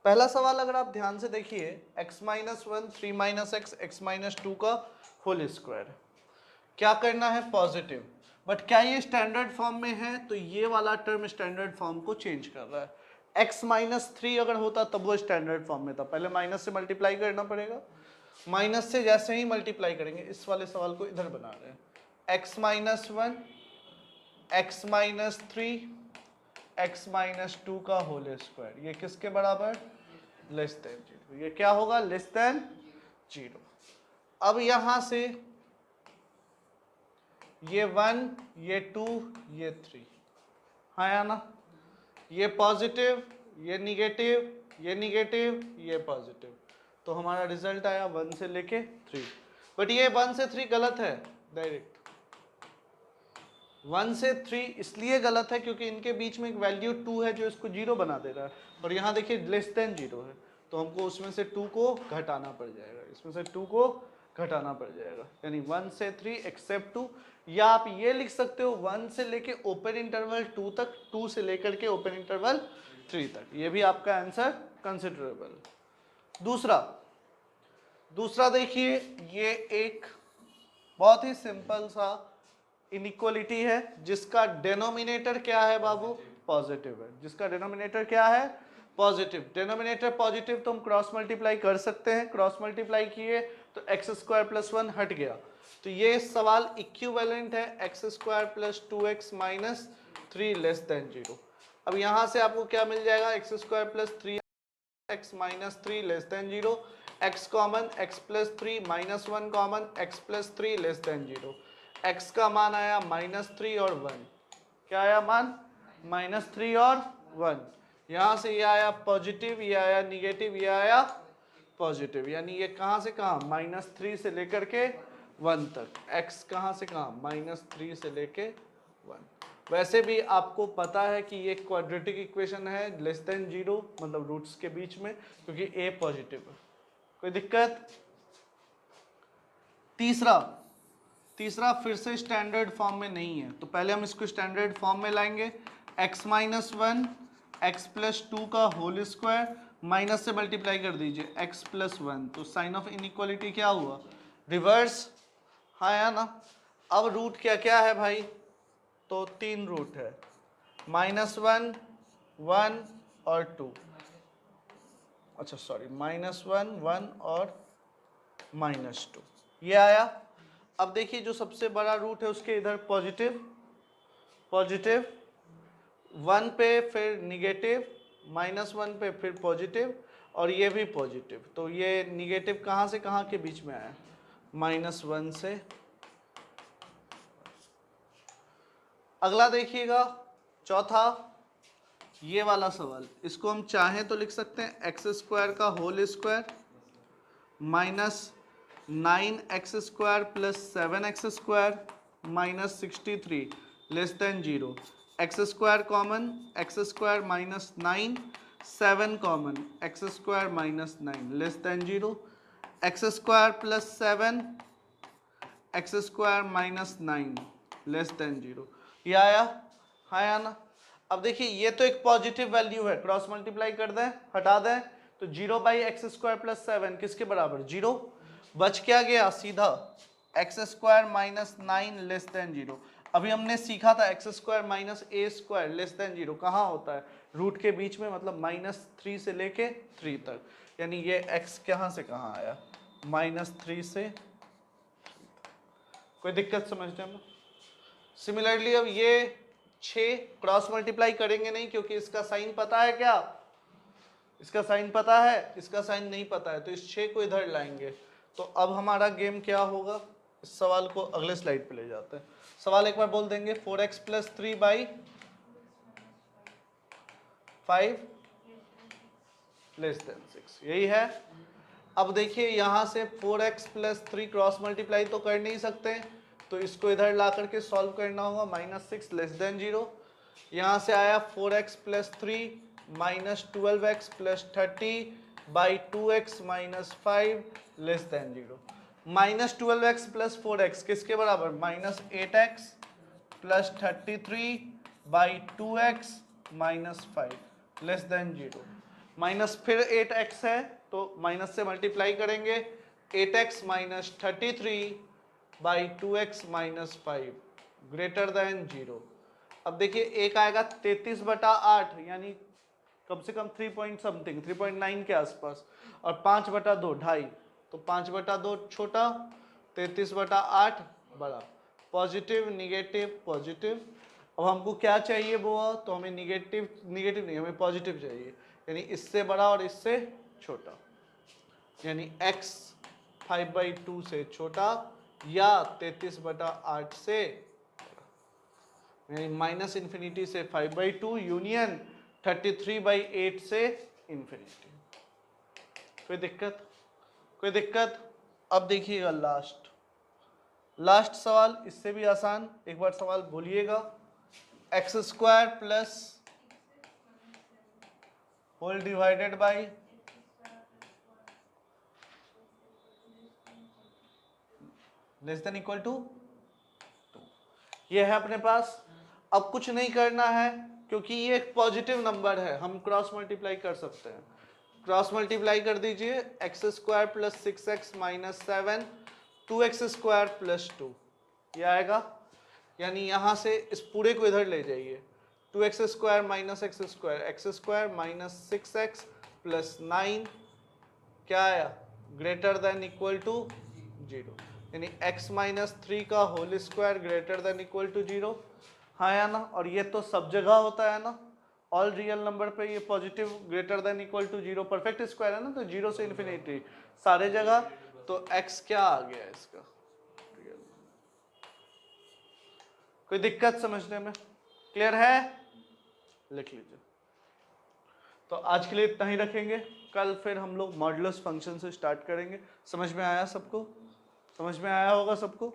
पहला सवाल अगर आप ध्यान से देखिए, x minus 1 3 minus x x minus 2 का होल स्क्वायर, क्या करना है, पॉजिटिव। बट क्या ये स्टैंडर्ड फॉर्म में है, तो ये वाला टर्म स्टैंडर्ड फॉर्म को चेंज कर रहा है। x माइनस 3 अगर होता तब वो स्टैंडर्ड फॉर्म में था, पहले माइनस से मल्टीप्लाई करना पड़ेगा, माइनस से जैसे ही मल्टीप्लाई करेंगे, इस वाले सवाल को इधर बना रहे हैं, x minus 1 x minus 3 x minus 2 का होल स्क्वायर, ये किसके बराबर, लेस देन 0। ये क्या होगा, लेस देन 0। अब यहां से ये 1 ये 2 ये 3, हाँ या ना, ये पॉजिटिव ये निगेटिव ये निगेटिव ये पॉजिटिव, तो हमारा रिजल्ट आया 1 से लेके 3। बट ये 1 से 3 गलत है, डायरेक्ट 1 से 3 इसलिए गलत है क्योंकि इनके बीच में एक वैल्यू 2 है जो इसको 0 बना दे रहा है, और यहाँ देखिए लेस देन 0 है, तो हमको उसमें से 2 को घटाना पड़ जाएगा, इसमें से 2 को घटाना पड़ जाएगा, यानी 1 से 3 एक्सेप्ट 2। या आप ये लिख सकते हो 1 से लेके ओपन इंटरवल 2 तक, 2 से लेकर के ओपन इंटरवल 3 तक, ये भी आपका आंसर कंसिडरेबल। दूसरा देखिए, ये एक बहुत ही सिंपल सा इनइक्वालिटी है जिसका डिनोमिनेटर क्या है बाबू, पॉजिटिव है, जिसका डिनोमिनेटर क्या है, पॉजिटिव। डिनोमिनेटर पॉजिटिव तो हम क्रॉस मल्टीप्लाई कर सकते हैं, क्रॉस मल्टीप्लाई किए तो एक्स स्क्वायर प्लस 1 हट गया, तो ये सवाल इक्विवेलेंट है x square plus 2x minus 3 less than 0। अब यहां से आपको क्या मिल जाएगा, x square plus 3x minus 3 less than 0, x common, x plus 3 minus 1 common, x plus 3 less than 0, x का मान आया -3 और 1, क्या आया मान, -3 और 1। यहां से ये आया पॉजिटिव, ये आया निगेटिव, ये आया पॉजिटिव, यानी ये कहां से कहां, -3 से लेकर के 1 तक, x कहां से कहां, -3 से लेके 1। वैसे भी आपको पता है कि ये क्वाड्रेटिक इक्वेशन है लेस देन 0, मतलब रूट्स के बीच में, क्योंकि a पॉजिटिव है। कोई दिक्कत? तीसरा फिर से स्टैंडर्ड फॉर्म में नहीं है, तो पहले हम इसको स्टैंडर्ड फॉर्म में लाएंगे। x माइनस 1 एक्स प्लस 2 का होल स्क्वायर, माइनस से मल्टीप्लाई कर दीजिए x प्लस 1, तो साइन ऑफ इनइक्वालिटी क्या हुआ, रिवर्स, हाँ या ना। अब रूट क्या क्या है भाई, तो 3 रूट है, -1, 1 और 2, अच्छा सॉरी, -1, 1 और -2, ये आया। अब देखिए जो सबसे बड़ा रूट है उसके इधर पॉजिटिव, 1 पे फिर निगेटिव, -1 पे फिर पॉजिटिव, और ये भी पॉजिटिव, तो ये निगेटिव कहाँ से कहाँ के बीच में आया, -1 से। अगला देखिएगा, चौथा, ये वाला सवाल, इसको हम चाहें तो लिख सकते हैं एक्स स्क्वायर का whole square -9x square plus 7x square minus 63 less than 0, x square common, x square -9, 7 common, x square -9 less than 0, x square plus 7 x square -9 less than 0, ये आया, हाँ या ना। अब देखिए ये तो एक पॉजिटिव वैल्यू है, क्रॉस मल्टीप्लाई कर दें, हटा दें, तो 0 बाई एक्स स्क्वायर प्लस 7 किसके बराबर, 0, बच क्या गया, सीधा एक्स स्क्वायर -9 लेस देन 0। अभी हमने सीखा था x square minus a square less than 0 कहाँ होता है, रूट के बीच में, मतलब -3 से लेके 3 तक, यानी ये x कहाँ से कहाँ आया, -3 से। कोई दिक्कत समझने में? सिमिलरली अब ये 6 क्रॉस मल्टीप्लाई करेंगे नहीं, क्योंकि इसका साइन पता है क्या, इसका साइन पता है, इसका साइन नहीं पता है, तो इस 6 को इधर लाएंगे। तो अब हमारा गेम क्या होगा, इस सवाल को अगले स्लाइड पे ले जाते हैं। सवाल एक बार बोल देंगे, 4x plus 3 by 5 less than 6, यही है। अब देखिए यहाँ से 4x प्लस 3 क्रॉस मल्टीप्लाई तो कर नहीं सकते, तो इसको इधर ला करके सॉल्व करना होगा, -6 लेस देन 0। यहाँ से आया 4x plus 3 minus 12x plus 30 by 2x minus 5 less than 0, -12x plus 4x किसके बराबर, -8x plus 33 by 2x minus 5 less than 0, minus फिर 8x है तो माइनस से मल्टीप्लाई करेंगे, 8x minus 33 by 2x minus 5 greater than 0। अब देखिए एक आएगा 33/8, यानी कम से कम 3 पॉइंट समथिंग, 3.9 के आसपास, और 5/2 2.5, तो 5/2 छोटा, 33/8 बड़ा, पॉजिटिव निगेटिव पॉजिटिव। अब हमको क्या चाहिए वो, तो हमें निगेटिव नहीं, हमें पॉजिटिव चाहिए, यानी इससे बड़ा और इससे छोटा, यानी x 5/2 से छोटा या 33/8 से, यानी -∞ से 5/2 यूनियन 33/8 से इन्फिनिटी। कोई दिक्कत? कोई दिक्कत? अब देखिएगा लास्ट सवाल, इससे भी आसान, एक बार सवाल बोलिएगा, x square plus whole divided by less than equal to 2, ये है अपने पास। अब कुछ नहीं करना है, क्योंकि ये एक पॉजिटिव नंबर है, हम क्रॉस मल्टीप्लाई कर सकते हैं, क्रॉस मल्टीप्लाई कर दीजिए, x square plus 6x minus 7 2x square plus 2, ये आएगा। यानी यहाँ से इस पूरे को इधर ले जाइए, 2x² minus x² minus 6x plus 9 क्या आया, ग्रेटर देन इक्वल टू 0, यानी x माइनस 3 का whole square greater than equal to 0, हाँ या ना। और ये तो सब जगह होता है ना, ऑल रियल नंबर पे ये positive greater than equal to 0 perfect square है ना, तो 0 से इन्फिनिटी सारे जगह, तो x क्या आ गया इसका, कोई दिक्कत समझने में, क्लियर है, लिख लीजिए। तो आज के लिए इतना ही रखेंगे, कल फिर हम लोग मॉडुलस फंक्शन से स्टार्ट करेंगे। समझ में आया सबको, समझ में आया होगा सबको।